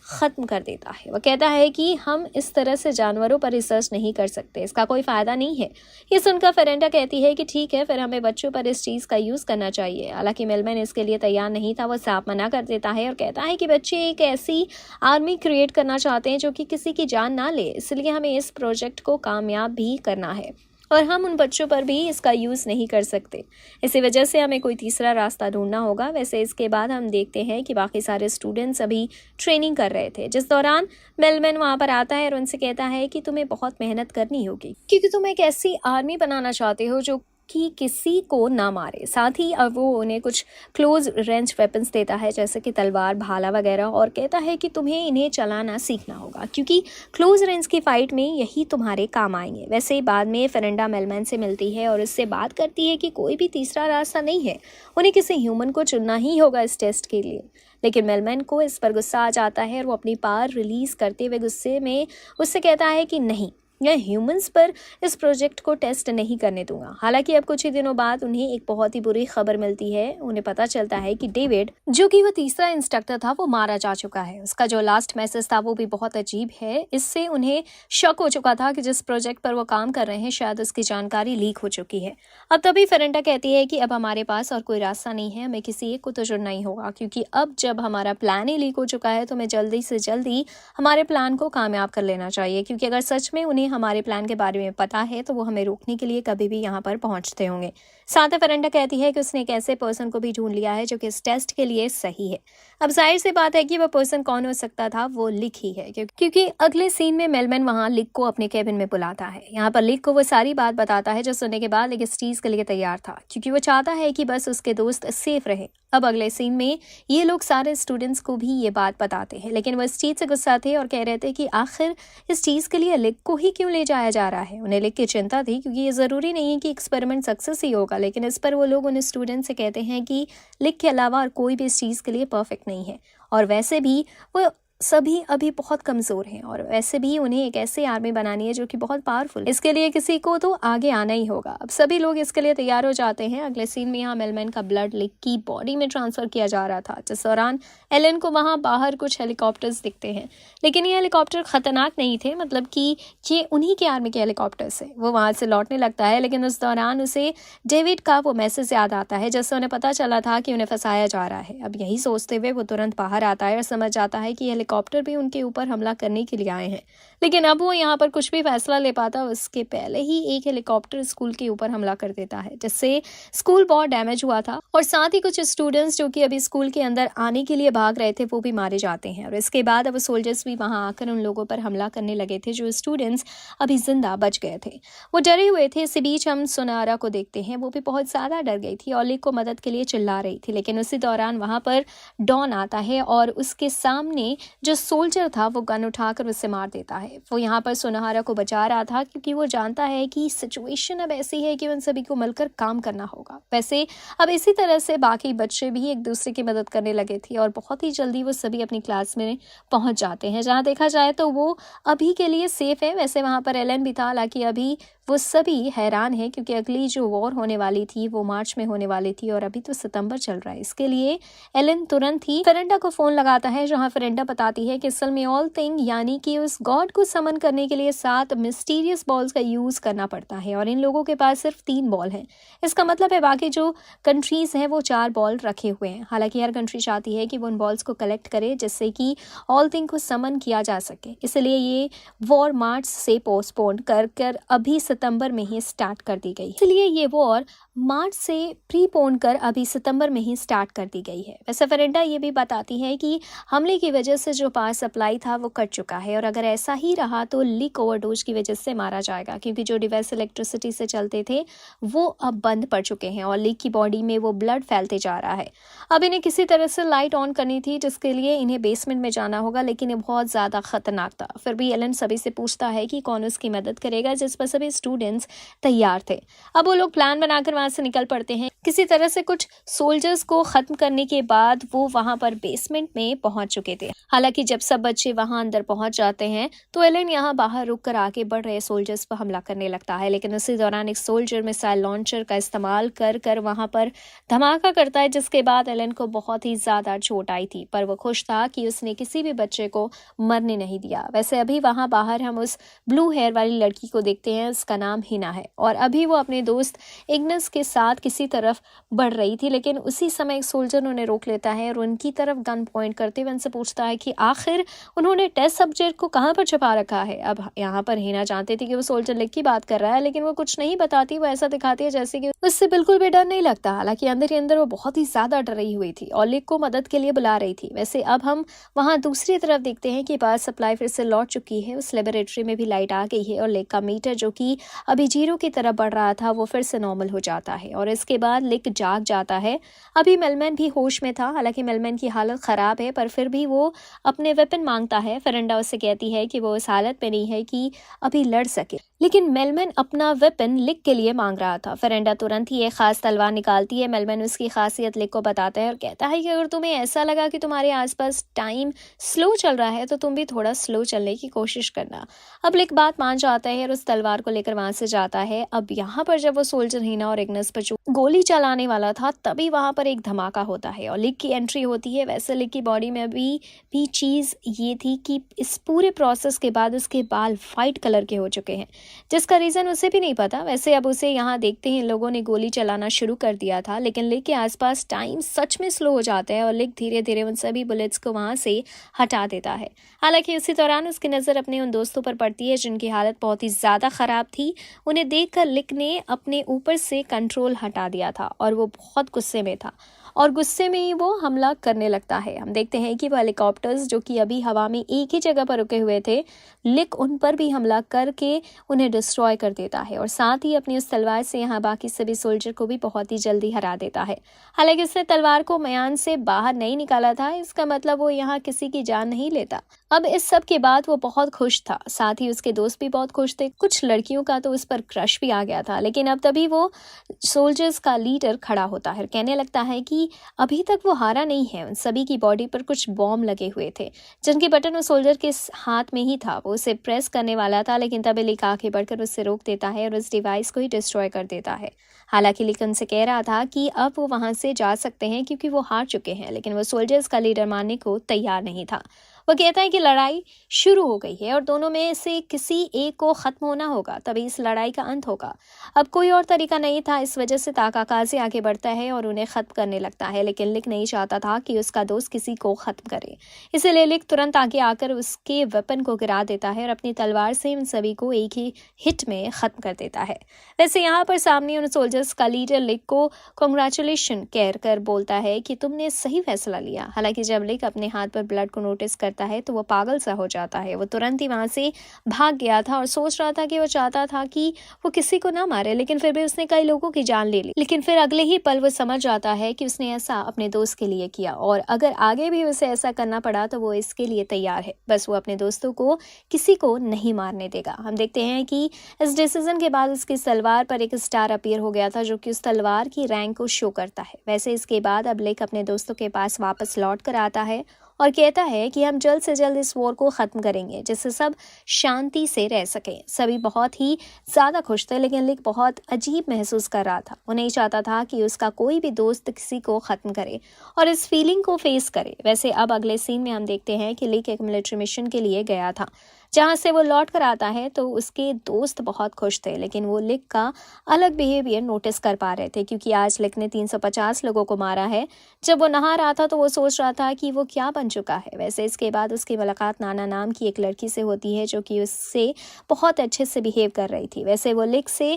ख़त्म कर देता है। वो कहता है कि हम इस तरह से जानवरों पर रिसर्च नहीं कर सकते, इसका कोई फ़ायदा नहीं है। ये सुनकर फेरेंडा कहती है कि ठीक है, फिर हमें बच्चों पर इस चीज़ का यूज़ करना चाहिए। हालांकि मेलमैन इसके लिए तैयार नहीं था। वो साफ मना कर देता है और कहता है कि बच्चे एक ऐसी आर्मी क्रिएट करना चाहते हैं जो कि किसी की जान ना ले, इसलिए हमें इस प्रोजेक्ट को कामयाब भी करना है और हम उन बच्चों पर भी इसका यूज़ नहीं कर सकते। इसी वजह से हमें कोई तीसरा रास्ता ढूंढना होगा। वैसे इसके बाद हम देखते हैं कि बाकी सारे स्टूडेंट्स अभी ट्रेनिंग कर रहे थे, जिस दौरान मेलमैन वहाँ पर आता है और उनसे कहता है कि तुम्हें बहुत मेहनत करनी होगी क्योंकि तुम एक ऐसी आर्मी बनाना चाहते हो जो कि किसी को ना मारे। साथ ही अब वो उन्हें कुछ क्लोज रेंज वेपन्स देता है जैसे कि तलवार, भाला वगैरह, और कहता है कि तुम्हें इन्हें चलाना सीखना होगा क्योंकि क्लोज रेंज की फाइट में यही तुम्हारे काम आएंगे। वैसे ही बाद में फेरेंडा मेलमैन से मिलती है और इससे बात करती है कि कोई भी तीसरा रास्ता नहीं है, उन्हें किसी ह्यूमन को चुनना ही होगा इस टेस्ट के लिए। लेकिन मेलमैन को इस पर गुस्सा आ जाता है और वो अपनी पावर रिलीज करते हुए गुस्से में उससे कहता है कि नहीं, या ह्यूमंस पर इस प्रोजेक्ट को टेस्ट नहीं करने दूंगा। हालांकि अब कुछ ही दिनों बाद उन्हें एक बहुत ही बुरी खबर मिलती है। उन्हें पता चलता है कि डेविड, जो कि वो तीसरा इंस्ट्रक्टर था, वो मारा जा चुका है। उसका जो लास्ट मैसेज था वो भी बहुत अजीब है। इससे उन्हें शक हो चुका था कि जिस प्रोजेक्ट पर वो काम कर रहे हैं शायद उसकी जानकारी लीक हो चुकी है। अब तभी फेरेंडा कहती है कि अब हमारे पास और कोई रास्ता नहीं है, हमें किसी एक को तो चुनना ही होगा, क्योंकि अब जब हमारा प्लान ही लीक हो चुका है तो हमें जल्दी से जल्दी हमारे प्लान को कामयाब कर लेना चाहिए, क्योंकि अगर सच में उन्हें हमारे प्लान के बारे में पता है तो वो हमें रोकने के लिए कभी भी यहाँ पर पहुंचते होंगे। साथ ही फेरेंडा कहती है कि उसने एक ऐसे पर्सन को भी ढूंढ लिया है जो कि इस टेस्ट के लिए सही है। अब जाहिर सी बात है कि वह पर्सन कौन हो सकता था, वो लिक ही है, क्योंकि अगले सीन में मेलमैन वहां लिक को अपने केबिन में बुलाता है। यहाँ पर लिक को वो सारी बात बताता है जो सुनने के बाद लिक इस चीज के लिए तैयार था, क्योंकि वो चाहता है कि बस उसके दोस्त सेफ रहे। अब अगले सीन में ये लोग सारे स्टूडेंट्स को भी ये बात बताते हैं, लेकिन वो इस चीज से गुस्सा थे और कह रहे थे कि आखिर इस चीज के लिए लिक को ही क्यों ले जाया जा रहा है। उन्हें लिक की चिंता थी, क्योंकि ये जरूरी नहीं है कि एक्सपेरिमेंट सक्सेस ही होगा, लेकिन इस पर वो लोग उन स्टूडेंट से कहते हैं कि लिक के अलावा और कोई भी इस चीज के लिए परफेक्ट नहीं है, और वैसे भी वो सभी अभी बहुत कमजोर हैं, और वैसे भी उन्हें एक ऐसी आर्मी बनानी है जो कि बहुत पावरफुल। इसके लिए किसी को तो आगे आना ही होगा। अब सभी लोग इसके लिए तैयार हो जाते हैं। अगले सीन में यहाँ मेलमैन का ब्लड लिक की बॉडी में ट्रांसफर किया जा रहा था, जिस दौरान एलन को वहां बाहर कुछ हेलीकॉप्टर्स दिखते हैं, लेकिन ये हेलीकॉप्टर खतरनाक नहीं थे, मतलब कि ये उन्हीं के आर्मी के हेलीकॉप्टर्स है। वो वहां से लौटने लगता है, लेकिन उस दौरान उसे डेविड का वो मैसेज याद आता है जिससे उन्हें पता चला था कि उन्हें फंसाया जा रहा है। अब यही सोचते हुए वो तुरंत बाहर आता है और समझ जाता है कि हेलीकॉप्टर भी उनके ऊपर हमला करने के लिए आए हैं, लेकिन अब वो यहाँ पर कुछ भी फैसला ले पाता उसके पहले ही एक हेलीकॉप्टर स्कूल के ऊपर हमला कर देता है, जिससे स्कूल बहुत डैमेज हुआ था, और साथ ही कुछ स्टूडेंट्स जो कि अभी स्कूल के अंदर आने के लिए भाग रहे थे वो भी मारे जाते हैं। और इसके बाद अब सोल्जर्स भी वहां आकर उन लोगों पर हमला करने लगे थे जो स्टूडेंट्स अभी जिंदा बच गए थे। वो डरे हुए थे। इसी बीच हम सोनारा को देखते हैं, वो भी बहुत ज्यादा डर गई थी और लिक को मदद के लिए चिल्ला रही थी, लेकिन उसी दौरान वहां पर डॉन आता है और उसके सामने जो सोल्जर था वो गन उठाकर उसे मार देता है। वो यहाँ पर सोनारा को बचा रहा था, क्योंकि वो जानता है कि सिचुएशन अब ऐसी है कि उन सभी को मिलकर काम करना होगा। वैसे अब इसी तरह से बाकी बच्चे भी एक दूसरे की मदद करने लगे थे और बहुत ही जल्दी वो सभी अपनी क्लास में पहुंच जाते हैं, जहाँ देखा जाए तो वो अभी के लिए सेफ है। वैसे वहां पर एलन भी था, हालांकि अभी वो सभी हैरान है, क्योंकि अगली जो वॉर होने वाली थी वो मार्च में होने वाली थी और अभी तो सितंबर चल रहा है। इसके लिए एलन तुरंत ही फेरेंडा को फोन लगाता है, जहां फेरेंडा बताती है कि असल में ऑल थिंग यानी कि उस गॉड को समन करने के लिए 7 मिस्टीरियस बॉल्स का यूज करना पड़ता है, और इन लोगों के पास सिर्फ 3 बॉल हैं। इसका मतलब है बाकी जो कंट्रीज हैं वो 4 बॉल रखे हुए हैं। हालांकि हर कंट्री चाहती है कि वो उन बॉल्स को कलेक्ट करे जिससे कि ऑल थिंग को समन किया जा सके, इसलिए ये वॉर मार्च से पोस्टपोन कर अभी सितंबर में ही स्टार्ट कर दी गई है। इसलिए ये वॉर मार्च से प्रीपोन कर अभी सितंबर में ही स्टार्ट कर दी गई है। वैसे फेरेंडा ये भी बताती है कि हमले की वजह से जो पावर सप्लाई था वो कट चुका है, और अगर ऐसा ही रहा तो लीक ओवरडोज की वजह से मारा जाएगा, क्योंकि जो डिवाइस इलेक्ट्रिसिटी से चलते थे वो अब बंद पड़ चुके हैं और लीक की बॉडी में वो ब्लड फैलते जा रहा है। अब इन्हें किसी तरह से लाइट ऑन करनी थी, जिसके लिए इन्हें बेसमेंट में जाना होगा, लेकिन ये बहुत ज्यादा खतरनाक था। फिर भी एलन सभी से पूछता है कि कौन उसकी मदद करेगा, जिस पर सभी स्टूडेंट्स तैयार थे। अब वो लोग प्लान बनाकर वहां से निकल पड़ते हैं। किसी तरह से कुछ सोल्जर्स को खत्म करने के बाद वो वहां पर बेसमेंट में पहुंच चुके थे। हालांकि जब सब बच्चे वहां अंदर पहुंच जाते हैं तो एलन यहाँ बाहर रुक कर आगे बढ़ रहे सोल्जर्स पर हमला करने लगता है, लेकिन उसी दौरान एक सोल्जर मिसाइल लॉन्चर का इस्तेमाल कर वहां पर धमाका करता है, जिसके बाद एलन को बहुत ही ज्यादा चोट आई थी, पर वो खुश था कि उसने किसी भी बच्चे को मरने नहीं दिया। वैसे अभी वहां बाहर हम उस ब्लू हेयर वाली लड़की को देखते हैं, उसका नाम हिना है, और अभी वो अपने दोस्त इग्नस के साथ किसी तरफ बढ़ रही थी, लेकिन उसी समय एक सोल्जर उन्हें रोक लेता है और उनकी तरफ गन पॉइंट करते हुए उनसे पूछता है कि आखिर उन्होंने टेस्ट सब्जेक्ट को कहां पर छुपा रखा है। अब यहाँ पर हिना जानती थी कि वो सोल्जर लिक की बात कर रहा है, लेकिन वो कुछ नहीं बताती। वो ऐसा दिखाती है जैसे कि उससे बिल्कुल भी डर नहीं लगता, हालांकि अंदर ही अंदर वो बहुत ही ज्यादा डर रही हुई थी और लिक को मदद के लिए बुला रही थी। वैसे अब हम वहां दूसरी तरफ देखते हैं कि पावर सप्लाई फिर से लौट चुकी है, उस लेबोरेटरी में भी लाइट आ गई है और लिक का मीटर जो कि अभी 0 की तरफ बढ़ रहा था वो फिर से नॉर्मल हो जाता है, और इसके बाद लिक जाग जाता है। अभी मेलमैन भी होश में था, हालांकि मेलमैन की हालत खराब है, पर फिर भी वो अपने वेपन मांगता है। फेरेंडा उससे कहती है कि वो इस हालत में नहीं है कि अभी लड़ सके, लेकिन मेलमैन अपना वेपन लिक के लिए मांग रहा था। फेरेंडा तुरंत ही एक खास तलवार निकालती है। मेलमैन उसकी खासियत लिक को बताता है और कहता है कि अगर तुम्हें ऐसा लगा कि तुम्हारे आसपास टाइम स्लो चल रहा है तो तुम भी थोड़ा स्लो चलने की कोशिश करना। अब लिक बात मान जाता है और उस तलवार को लेकर वहां से जाता है। अब यहाँ पर जब वो सोल्जर हीना और इग्नस पर गोली चलाने वाला था तभी वहां पर एक धमाका होता है और लिक की एंट्री होती है। वैसे लिक की बॉडी में भी चीज ये थी कि इस पूरे प्रोसेस के बाद उसके बाल वाइट कलर के हो चुके हैं, जिसका रीजन उसे भी नहीं पता। वैसे अब उसे यहाँ देखते ही लोगों ने गोली चलाना शुरू कर दिया था, लेकिन लिक के आसपास टाइम सच में स्लो हो जाता है और लिक धीरे धीरे उन सभी बुलेट्स को वहां से हटा देता है। हालांकि उसी दौरान उसकी नजर अपने उन दोस्तों पर पड़ती है जिनकी हालत बहुत ही ज्यादा खराब थी। उन्हें देखकर लिक ने अपने ऊपर से कंट्रोल हटा दिया था और वो बहुत गुस्से में था और गुस्से में ही वो हमला करने लगता है। हम देखते हैं कि वो हेलीकॉप्टर्स जो कि अभी हवा में एक ही जगह पर रुके हुए थे, लिक उन पर भी हमला करके उन्हें डिस्ट्रॉय कर देता है और साथ ही अपनी उस तलवार से यहाँ बाकी सभी सोल्जर को भी बहुत ही जल्दी हरा देता है। हालांकि उसने तलवार को म्यान से बाहर नहीं निकाला था, इसका मतलब वो यहाँ किसी की जान नहीं लेता। अब इस सब के बाद वो बहुत खुश था, साथ ही उसके दोस्त भी बहुत खुश थे। कुछ लड़कियों का तो उस पर क्रश भी आ गया था। लेकिन अब तभी वो सोल्जर्स का लीडर खड़ा होता है, कहने लगता है कि अभी तक वो हारा नहीं है। उन सभी की बॉडी पर कुछ बॉम्ब लगे हुए थे जिनके बटन उस सोल्जर के हाथ में ही था। वो उसे प्रेस करने वाला था, लेकिन तभी लिक आगे बढ़कर उससे रोक देता है और उस डिवाइस को ही डिस्ट्रॉय कर देता है। हालांकि लिक उनसे कह रहा था कि अब वो वहां से जा सकते हैं क्योंकि वो हार चुके हैं, लेकिन वो सोल्जर्स का लीडर मानने को तैयार नहीं था। वो कहता है कि लड़ाई शुरू हो गई है और दोनों में से किसी एक को खत्म होना होगा, तभी इस लड़ाई का अंत होगा। अब कोई और तरीका नहीं था। इस वजह से ताकाकाजी आगे बढ़ता है और उन्हें खत्म करने लगता है, लेकिन लिक नहीं चाहता था कि उसका दोस्त किसी को खत्म करे। इसीलिए लिक तुरंत आगे आकर उसके वेपन को गिरा देता है और अपनी तलवार से उन सभी को एक ही हिट में खत्म कर देता है। वैसे यहाँ पर सामने उन सोल्जर्स का लीडर लिक को कॉन्ग्रेचुलेशन कह कर बोलता है कि तुमने सही फैसला लिया। हालांकि जब लिक अपने हाथ पर ब्लड को नोटिस करता है तो वो पागल सा हो जाता है। वो तुरंत ही वहां से भाग गया था और सोच रहा था कि वो चाहता था कि वो किसी को ना मारे, लेकिन फिर भी उसने कई लोगों की जान ले ली। लेकिन फिर अगले ही पल वो समझ जाता है कि उसने ऐसा अपने दोस्त के लिए किया और अगर आगे भी उसे ऐसा करना पड़ा तो वो इसके लिए तैयार है। बस वो अपने दोस्तों को किसी को नहीं मारने देगा। हम देखते हैं कि इस डिसीजन के बाद उसकी तलवार पर एक स्टार अपीयर हो गया था जो कि उस तलवार की रैंक को शो करता है। वैसे इसके बाद अब लिक अपने दोस्तों के पास वापस लौट कर आता है और कहता है कि हम जल्द से जल्द इस वॉर को खत्म करेंगे जिससे सब शांति से रह सकें। सभी बहुत ही ज्यादा खुश थे, लेकिन लिक बहुत अजीब महसूस कर रहा था। वो नहीं चाहता था कि उसका कोई भी दोस्त किसी को खत्म करे और इस फीलिंग को फेस करे। वैसे अब अगले सीन में हम देखते हैं कि लिक एक मिलिट्री मिशन के लिए गया था, जहां से वो लौट कर आता है तो उसके दोस्त बहुत खुश थे, लेकिन वो लिक का अलग बिहेवियर नोटिस कर पा रहे थे क्योंकि आज लिक ने 350 लोगों को मारा है। जब वो नहा रहा था तो वो सोच रहा था कि वो क्या बन चुका है। वैसे इसके बाद उसकी मुलाकात नाना नाम की एक लड़की से होती है जो कि उससे बहुत अच्छे से बिहेव कर रही थी। वैसे वो लिक से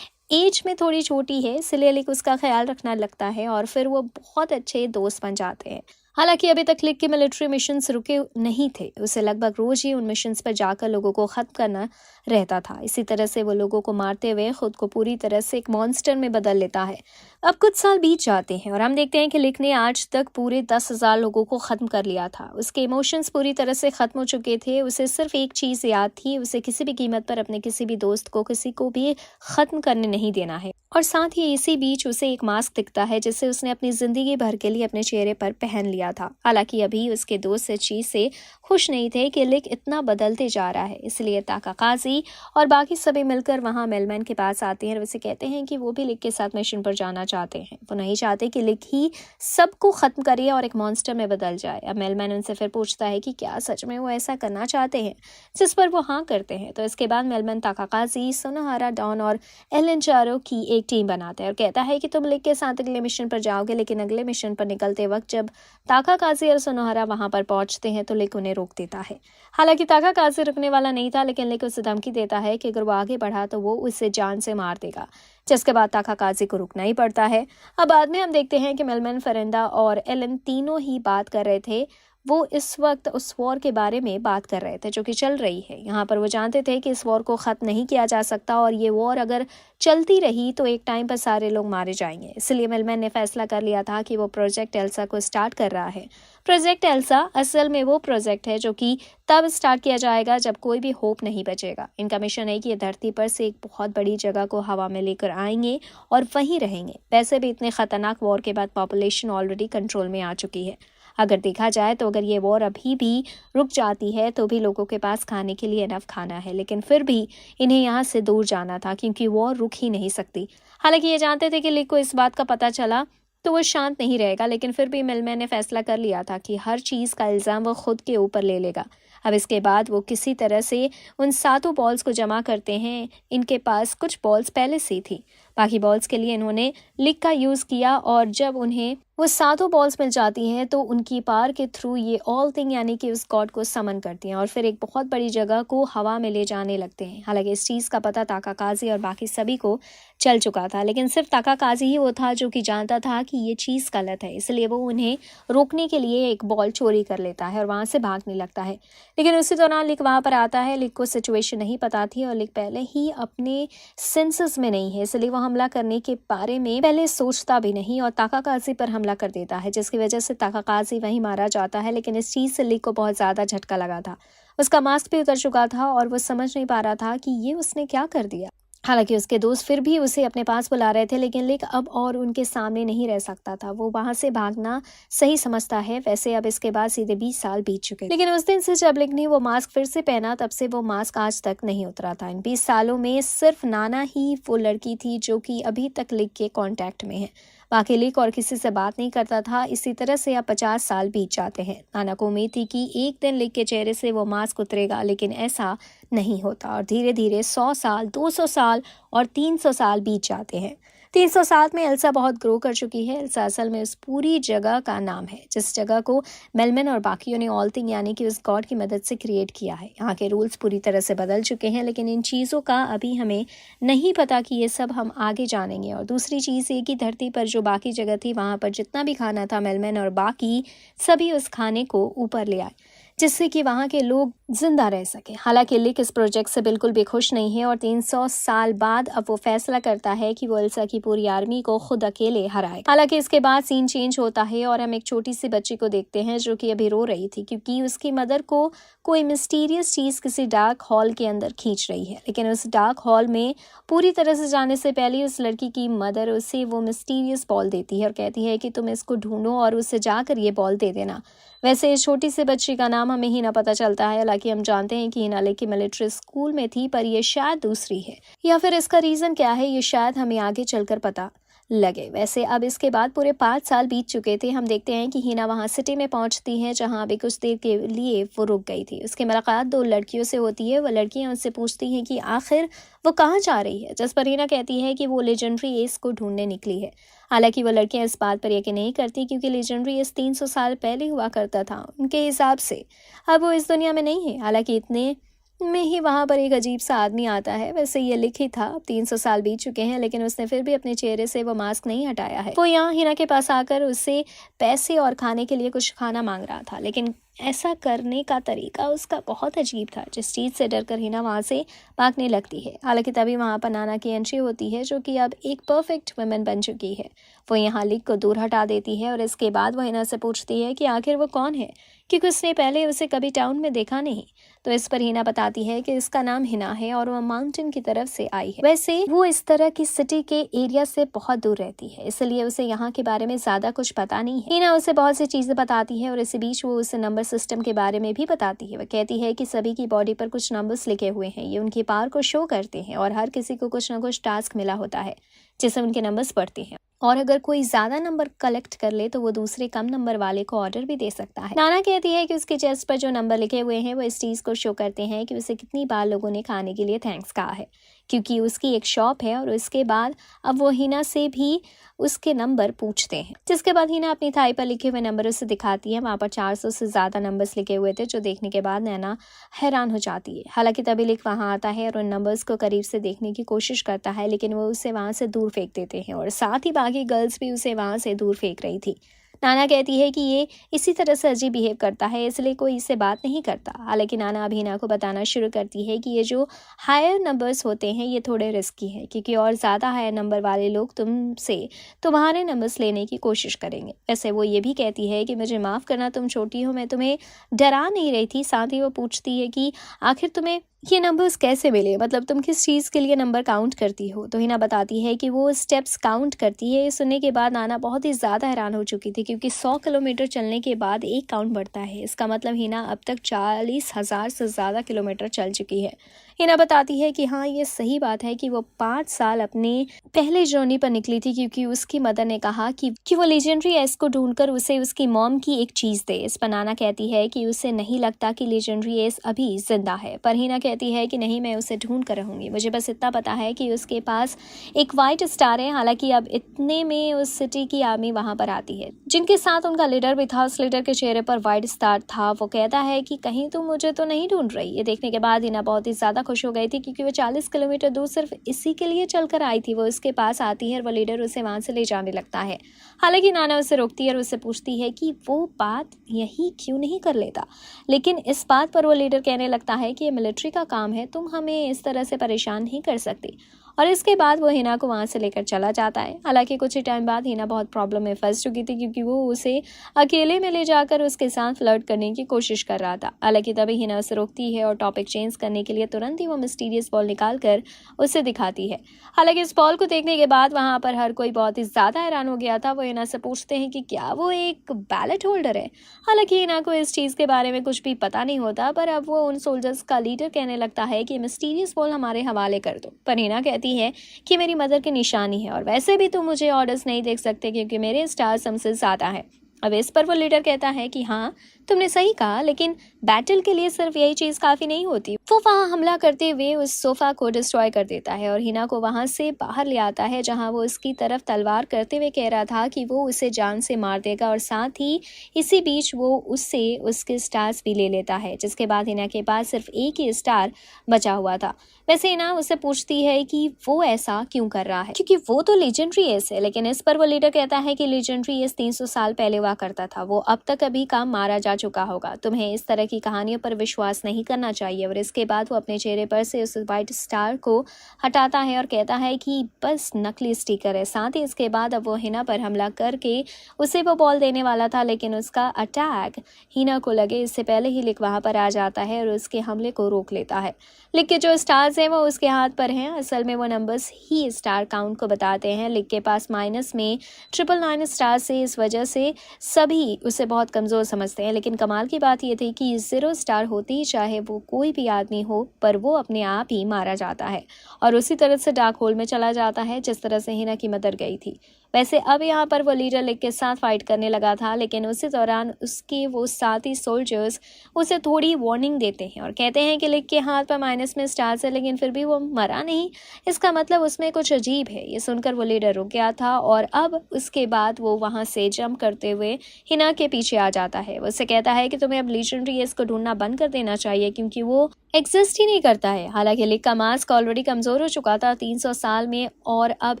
एज में थोड़ी छोटी है, इसलिए लिक उसका ख्याल रखना लगता है और फिर वो बहुत अच्छे दोस्त बन जाते हैं। हालांकि अभी तक लिक के मिलिट्री मिशंस रुके नहीं थे। उसे लगभग रोज ही उन मिशंस पर जाकर लोगों को खत्म करना रहता था। इसी तरह से वो लोगों को मारते हुए खुद को पूरी तरह से एक मॉन्स्टर में बदल लेता है। अब कुछ साल बीत जाते हैं और हम देखते हैं कि लिक ने आज तक पूरे 10,000 लोगों को खत्म कर लिया था। उसके इमोशंस पूरी तरह से खत्म हो चुके थे। उसे सिर्फ एक चीज याद थी, उसे किसी भी कीमत पर अपने किसी भी दोस्त को किसी को भी खत्म करने नहीं देना है। और साथ ही इसी बीच उसे एक मास्क दिखता है जिसे उसने अपनी जिंदगी भर के लिए अपने चेहरे पर पहन लिया था। हालांकि अभी उसके दोस्त इस चीज से खुश नहीं थे कि लिक इतना बदलते जा रहा है, इसलिए ताकाकाजी और बाकी सभी मिलकर वहां मेलमैन के पास आते हैं और उसे कहते हैं कि वो भी लिक के साथ मिशन पर जाना चाहते हैं। वो नहीं चाहते कि लिक ही सबको खत्म करे और एक मॉन्स्टर में बदल जाए। अब मेलमैन उनसे फिर पूछता है कि क्या सच में वो ऐसा करना चाहते हैं, जिस पर वो हाँ करते हैं। तो इसके बाद मेलमैन ताकाकाजी, सुनोहारा, डॉन और एलन चारो की एक टीम बनाता है और कहता है कि तुम लिक के साथ अगले मिशन पर जाओगे। लेकिन अगले मिशन पर निकलते वक्त जब ताकाकाजी और सुनोहारा वहां पर पहुंचते हैं तो लिक उन्हें रोक देता है। हालांकि ताकाकाजी रुकने वाला नहीं था, लेकिन लिक उसे धमकी देता है कि अगर वो आगे बढ़ा तो वो उसे जान से मार देगा, जिसके बाद ताकाकाजी को रुकना ही पड़ता है। अब बाद में हम देखते हैं कि मेलमैन, फेरेंडा और एलन तीनों ही बात कर रहे थे वो इस वक्त उस वॉर के बारे में बात कर रहे थे जो कि चल रही है यहाँ पर। वो जानते थे कि इस वॉर को ख़त्म नहीं किया जा सकता और ये वॉर अगर चलती रही तो एक टाइम पर सारे लोग मारे जाएंगे। इसलिए मिलमैन ने फैसला कर लिया था कि वो प्रोजेक्ट एल्सा को स्टार्ट कर रहा है। प्रोजेक्ट एल्सा असल में वो प्रोजेक्ट है जो कि तब स्टार्ट किया जाएगा जब कोई भी होप नहीं बचेगा। इनका मिशन है कि ये धरती पर से एक बहुत बड़ी जगह को हवा में लेकर आएंगे और वहीं रहेंगे। वैसे भी इतने खतरनाक वॉर के बाद पॉपुलेशन ऑलरेडी कंट्रोल में आ चुकी है। अगर देखा जाए तो अगर ये वॉर अभी भी रुक जाती है तो भी लोगों के पास खाने के लिए इनफ खाना है, लेकिन फिर भी इन्हें यहाँ से दूर जाना था क्योंकि वॉर रुक ही नहीं सकती। हालांकि ये जानते थे कि लिक को इस बात का पता चला तो वो शांत नहीं रहेगा, लेकिन फिर भी मिलमैन ने फैसला कर लिया था कि हर चीज़ का इल्ज़ाम वो खुद के ऊपर ले लेगा। अब इसके बाद वो किसी तरह से उन 7 बॉल्स को जमा करते हैं। इनके पास कुछ बॉल्स पहले से थी, बाकी बॉल्स के लिए इन्होंने लिक का यूज़ किया और जब उन्हें वो 7 बॉल्स मिल जाती हैं तो उनकी पार के थ्रू ये ऑल थिंग यानी कि उस गॉड को समन करती हैं और फिर एक बहुत बड़ी जगह को हवा में ले जाने लगते हैं। हालांकि इस चीज़ का पता ताकाकाजी और बाकी सभी को चल चुका था, लेकिन सिर्फ ताकाकाजी ही वो था जो कि जानता था कि ये चीज़ गलत है। इसलिए वो उन्हें रोकने के लिए एक बॉल चोरी कर लेता है और वहाँ से भागने लगता है। लेकिन उसी दौरान लिक वहाँ पर आता है। लिक को सिचुएशन नहीं पता थी और लिक पहले ही अपने सेंसेस में नहीं है, इसलिए वो हमला करने के बारे में पहले सोचता भी नहीं और ताकाकाजी पर हमला कर देता है, जिसकी वजह से ताकाकाजी वहीं मारा जाता है। लेकिन इस चीज़ से लिक को बहुत ज़्यादा झटका लगा था। उसका मास्क भी उतर चुका था और वो समझ नहीं पा रहा था कि ये उसने क्या कर दिया। हालांकि उसके दोस्त फिर भी उसे अपने पास बुला रहे थे, लेकिन लिक अब और उनके सामने नहीं रह सकता था। वो वहां से भागना सही समझता है। वैसे अब इसके बाद सीधे 20 साल बीत चुके, लेकिन उस दिन से जब लिक ने वो मास्क फिर से पहना तब से वो मास्क आज तक नहीं उतरा था। इन 20 सालों में सिर्फ नाना ही वो लड़की थी जो कि अभी तक लिक के कांटेक्ट में है। बाकी लिक और किसी से बात नहीं करता था। इसी तरह से अब 50 साल बीत जाते हैं। नाना को उम्मीद थी कि एक दिन लिक के चेहरे से वो मास्क उतरेगा, लेकिन ऐसा नहीं होता और धीरे धीरे 100 साल, 200 साल और 300 साल बीत जाते हैं। 300 साल में एल्सा बहुत ग्रो कर चुकी है। एल्सा असल में उस पूरी जगह का नाम है जिस जगह को मिलमैन और बाकियों ने ऑल थिंग यानी कि उस गॉड की मदद से क्रिएट किया है। यहाँ के रूल्स पूरी तरह से बदल चुके हैं, लेकिन इन चीज़ों का अभी हमें नहीं पता कि ये सब हम आगे जानेंगे। और दूसरी चीज़ ये कि धरती पर जो बाकी जगह थी वहाँ पर जितना भी खाना था मिलमैन और बाकी सभी उस खाने को ऊपर ले आए जिससे कि वहाँ के लोग जिंदा रह सके। हालांकि लिक इस प्रोजेक्ट से बिल्कुल भी खुश नहीं है और 300 साल बाद अब वो फैसला करता है कि वो एल्सा की पूरी आर्मी को खुद अकेले हराए। हालांकि इसके बाद सीन चेंज होता है और हम एक छोटी सी बच्ची को देखते हैं जो कि अभी रो रही थी क्योंकि उसकी मदर को कोई मिस्टीरियस चीज किसी डार्क हॉल के अंदर खींच रही है। लेकिन उस डार्क हॉल में पूरी तरह से जाने से पहले उस लड़की की मदर उसे वो मिस्टीरियस बॉल देती है और कहती है कि तुम इसको ढूंढो और उसे जाकर ये बॉल दे देना। वैसे इस छोटी सी बच्ची का नाम हमें हिना पता चलता है। हालांकि हम जानते हैं कि हिना लिक की मिलिट्री स्कूल में थी, पर यह शायद दूसरी है या फिर इसका रीजन क्या है ये शायद हमें आगे चलकर पता लगे। वैसे अब इसके बाद पूरे 5 साल बीत चुके थे। हम देखते हैं कि हिना वहां सिटी में पहुंचती है जहां अभी कुछ देर के लिए वो रुक गई थी। उसकी मुलाकात 2 लड़कियों से होती है। वो लड़कियां उससे पूछती हैं कि आखिर वो कहाँ जा रही है, जिस पर हिना कहती है कि वो लेजेंडरी एस को ढूंढने निकली है। हालांकि वो लड़कियां इस बात पर यकीन नहीं करती क्योंकि लेजेंडरी एस 300 साल पहले हुआ करता था उनके हिसाब से। अब वो इस दुनिया में नहीं है। हालांकि इतने में ही वहां पर एक अजीब सा आदमी आता है। वैसे ये लिक ही था। 300 साल बीत चुके हैं लेकिन उसने फिर भी अपने चेहरे से वो मास्क नहीं हटाया है। वो यहाँ हिना के पास आकर उससे पैसे और खाने के लिए कुछ खाना मांग रहा था, लेकिन ऐसा करने का तरीका उसका बहुत अजीब था जिस चीज़ से डरकर हिना वहाँ से भागने लगती है। हालांकि तभी वहाँ पर नाना की एंट्री होती है जो कि अब एक परफेक्ट वुमेन बन चुकी है। वो यहाँ लिक को दूर हटा देती है और इसके बाद वो हिना से पूछती है कि आखिर वो कौन है क्योंकि उसने पहले उसे कभी टाउन में देखा नहीं। तो इस पर हिना बताती है कि इसका नाम हिना है और वह माउंटेन की तरफ से आई है। वैसे वो इस तरह की सिटी के एरिया से बहुत दूर रहती है, इसलिए उसे यहाँ के बारे में ज्यादा कुछ पता नहीं है। हिना उसे बहुत सी चीजें बताती है और इसी बीच वो उसे नंबर सिस्टम के बारे में भी बताती है। वह कहती है कि सभी की बॉडी पर कुछ नंबर्स लिखे हुए हैं, ये उनकी पावर को शो करते हैं और हर किसी को कुछ न कुछ टास्क मिला होता है जिसे उनके नंबर्स पढ़ते हैं और अगर कोई ज्यादा नंबर कलेक्ट कर ले तो वो दूसरे कम नंबर वाले को ऑर्डर भी दे सकता है। नाना कहती है कि उसके चेस्ट पर जो नंबर लिखे हुए हैं वो इस चीज को शो करते हैं कि उसे कितनी बार लोगों ने खाने के लिए थैंक्स कहा है क्योंकि उसकी एक शॉप है। और इसके बाद अब वो हिना से भी उसके नंबर पूछते हैं, जिसके बाद हिना अपनी थाई पर लिखे हुए नंबर उसे दिखाती है। वहाँ पर 400 से ज़्यादा नंबर्स लिखे हुए थे जो देखने के बाद नैना हैरान हो जाती है। हालांकि तभी लिक वहाँ आता है और उन नंबर्स को करीब से देखने की कोशिश करता है, लेकिन वो उसे वहाँ से दूर फेंक देते हैं और साथ ही बाकी गर्ल्स भी उसे वहाँ से दूर फेंक रही थी। नाना कहती है कि ये इसी तरह से अजीब बिहेव करता है, इसलिए कोई इससे बात नहीं करता। हालांकि नाना अब हिना को बताना शुरू करती है कि ये जो हायर नंबर्स होते हैं ये थोड़े रिस्की हैं, क्योंकि और ज़्यादा हायर नंबर वाले लोग तुमसे तुम्हारे नंबर्स लेने की कोशिश करेंगे। वैसे वो ये भी कहती है कि मुझे माफ़ करना, तुम छोटी हो, मैं तुम्हें डरा नहीं रही थी। साथ ही वो पूछती है कि आखिर तुम्हें ये नंबर्स कैसे मिले, मतलब तुम किस चीज़ के लिए नंबर काउंट करती हो। तो हिना बताती है कि वो स्टेप्स काउंट करती है। ये सुनने के बाद नाना बहुत ही ज़्यादा हैरान हो चुकी थी, क्योंकि 100 किलोमीटर चलने के बाद एक काउंट बढ़ता है। इसका मतलब हिना अब तक 40,000 से ज़्यादा किलोमीटर चल चुकी है। हिना बताती है कि हाँ, ये सही बात है कि वो 5 साल अपने पहले जर्नी पर निकली थी, क्योंकि उसकी मदर ने कहा कि वो लेजेंडरी एस को ढूंढकर उसे उसकी मॉम की एक चीज़ दे। इस पर नाना कहती है कि उसे नहीं लगता कि लेजेंडरी एस अभी जिंदा है, पर हिना कहती है कि नहीं, मैं उसे ढूंढ कर रहूंगी। मुझे बस इतना पता है कि उसके पास एक वाइट स्टार है। हालांकि अब इतने में उस सिटी की आर्मी वहां पर आती है, जिनके साथ उनका लीडर भी था। उस लीडर के चेहरे पर वाइट स्टार था। वो कहता है कि कहीं तुम मुझे तो नहीं ढूंढ रही। ये देखने के बाद हिना बहुत ही ज्यादा खुश हो गई थी, क्योंकि वो 40 किलोमीटर दूर सिर्फ इसी के लिए चलकर आई थी। वो उसके पास आती है और वो लीडर उसे वहां से ले जाने लगता है। हालांकि नाना उसे रोकती है और उससे पूछती है कि वो बात यही क्यों नहीं कर लेता, लेकिन इस बात पर वो लीडर कहने लगता है कि ये मिलिट्री का काम है, तुम हमें इस तरह से परेशान नहीं कर सकती। और इसके बाद वो हिना को वहाँ से लेकर चला जाता है। हालांकि कुछ ही टाइम बाद हिना बहुत प्रॉब्लम में फंस चुकी थी, क्योंकि वो उसे अकेले में ले जाकर उसके साथ फ्लर्ट करने की कोशिश कर रहा था। हालांकि तभी हिना उसे रोकती है और टॉपिक चेंज करने के लिए तुरंत ही वो मिस्टीरियस बॉल निकाल कर उसे दिखाती है। हालांकि इस बॉल को देखने के बाद वहाँ पर हर कोई बहुत ही ज़्यादा हैरान हो गया था। वो हिना से पूछते हैं कि क्या वो एक बैलेट होल्डर है। हालांकि हिना को इस चीज़ के बारे में कुछ भी पता नहीं होता, पर अब वो उन सोल्जर्स का लीडर कहने लगता है कि मिस्टीरियस बॉल हमारे हवाले कर दो। पर हिना कहती है कि मेरी मदर की निशानी है, और वैसे भी तुम मुझे ऑर्डर्स नहीं देख सकते, क्योंकि मेरे स्टार्स हमसे ज़्यादा है। अब इस पर वो लीडर कहता है कि हाँ, तुमने सही कहा, लेकिन बैटल के लिए सिर्फ यही चीज़ काफ़ी नहीं होती। वो वहाँ हमला करते हुए उस सोफा को डिस्ट्रॉय कर देता है और हिना को वहाँ से बाहर ले आता है, जहाँ वो उसकी तरफ तलवार करते हुए कह रहा था कि वो उसे जान से मार देगा। और साथ ही इसी बीच वो उससे उसके स्टार्स भी ले लेता है, जिसके बाद हिना के पास सिर्फ एक ही स्टार बचा हुआ था। वैसे हिना उससे पूछती है कि वो ऐसा क्यों कर रहा है, क्योंकि वो तो लेजेंडरी एस है। लेकिन इस पर वो लीडर कहता है कि लेजेंडरी एस 300 साल पहले हुआ करता था, वो अब तक अभी का मारा जा चुका होगा। तुम्हें इस तरह की कहानियों पर विश्वास नहीं करना चाहिए। और इसके बाद वो अपने चेहरे पर से उस वाइट स्टार को हटाता है और कहता है कि बस नकली स्टिकर है। साथ ही इसके बाद अब वो हिना पर हमला करके उसे वो बॉल देने वाला था, लेकिन उसका अटैक हिना को लगे इससे पहले ही लिक वहां पर आ जाता है और उसके हमले को रोक लेता है। लिक के जो स्टार्स हैं वो उसके हाथ पर हैं। असल में वो नंबर्स ही स्टार काउंट को बताते हैं। लिक के पास माइनस में 999 स्टार से, इस वजह से सभी उसे बहुत कमज़ोर समझते हैं। लेकिन कमाल की बात यह थी कि 0 स्टार होती ही चाहे वो कोई भी आदमी हो, पर वो अपने आप ही मारा जाता है और उसी तरह से डार्क होल में चला जाता है, जिस तरह से हिना की मदर गई थी। वैसे अब यहाँ पर वो लीडर लिक के साथ फाइट करने लगा था, लेकिन उसी दौरान उसके वो साथी सोल्जर्स उसे थोड़ी वार्निंग देते हैं और कहते हैं कि लिक के हाथ पर माइनस में स्टार्स है, लेकिन फिर भी वो मरा नहीं। इसका मतलब उसमें कुछ अजीब है। ये सुनकर वो लीडर रुक गया था और अब उसके बाद वो वहाँ से जंप करते हुए हिना के पीछे आ जाता है। वो उससे कहता है कि तुम्हें अब लेजेंडरी एस को ढूंढना बंद कर देना चाहिए, क्योंकि वो एग्जिस्ट ही नहीं करता है। हालांकि लिक का मास्क ऑलरेडी कमजोर हो चुका था 300 साल में, और अब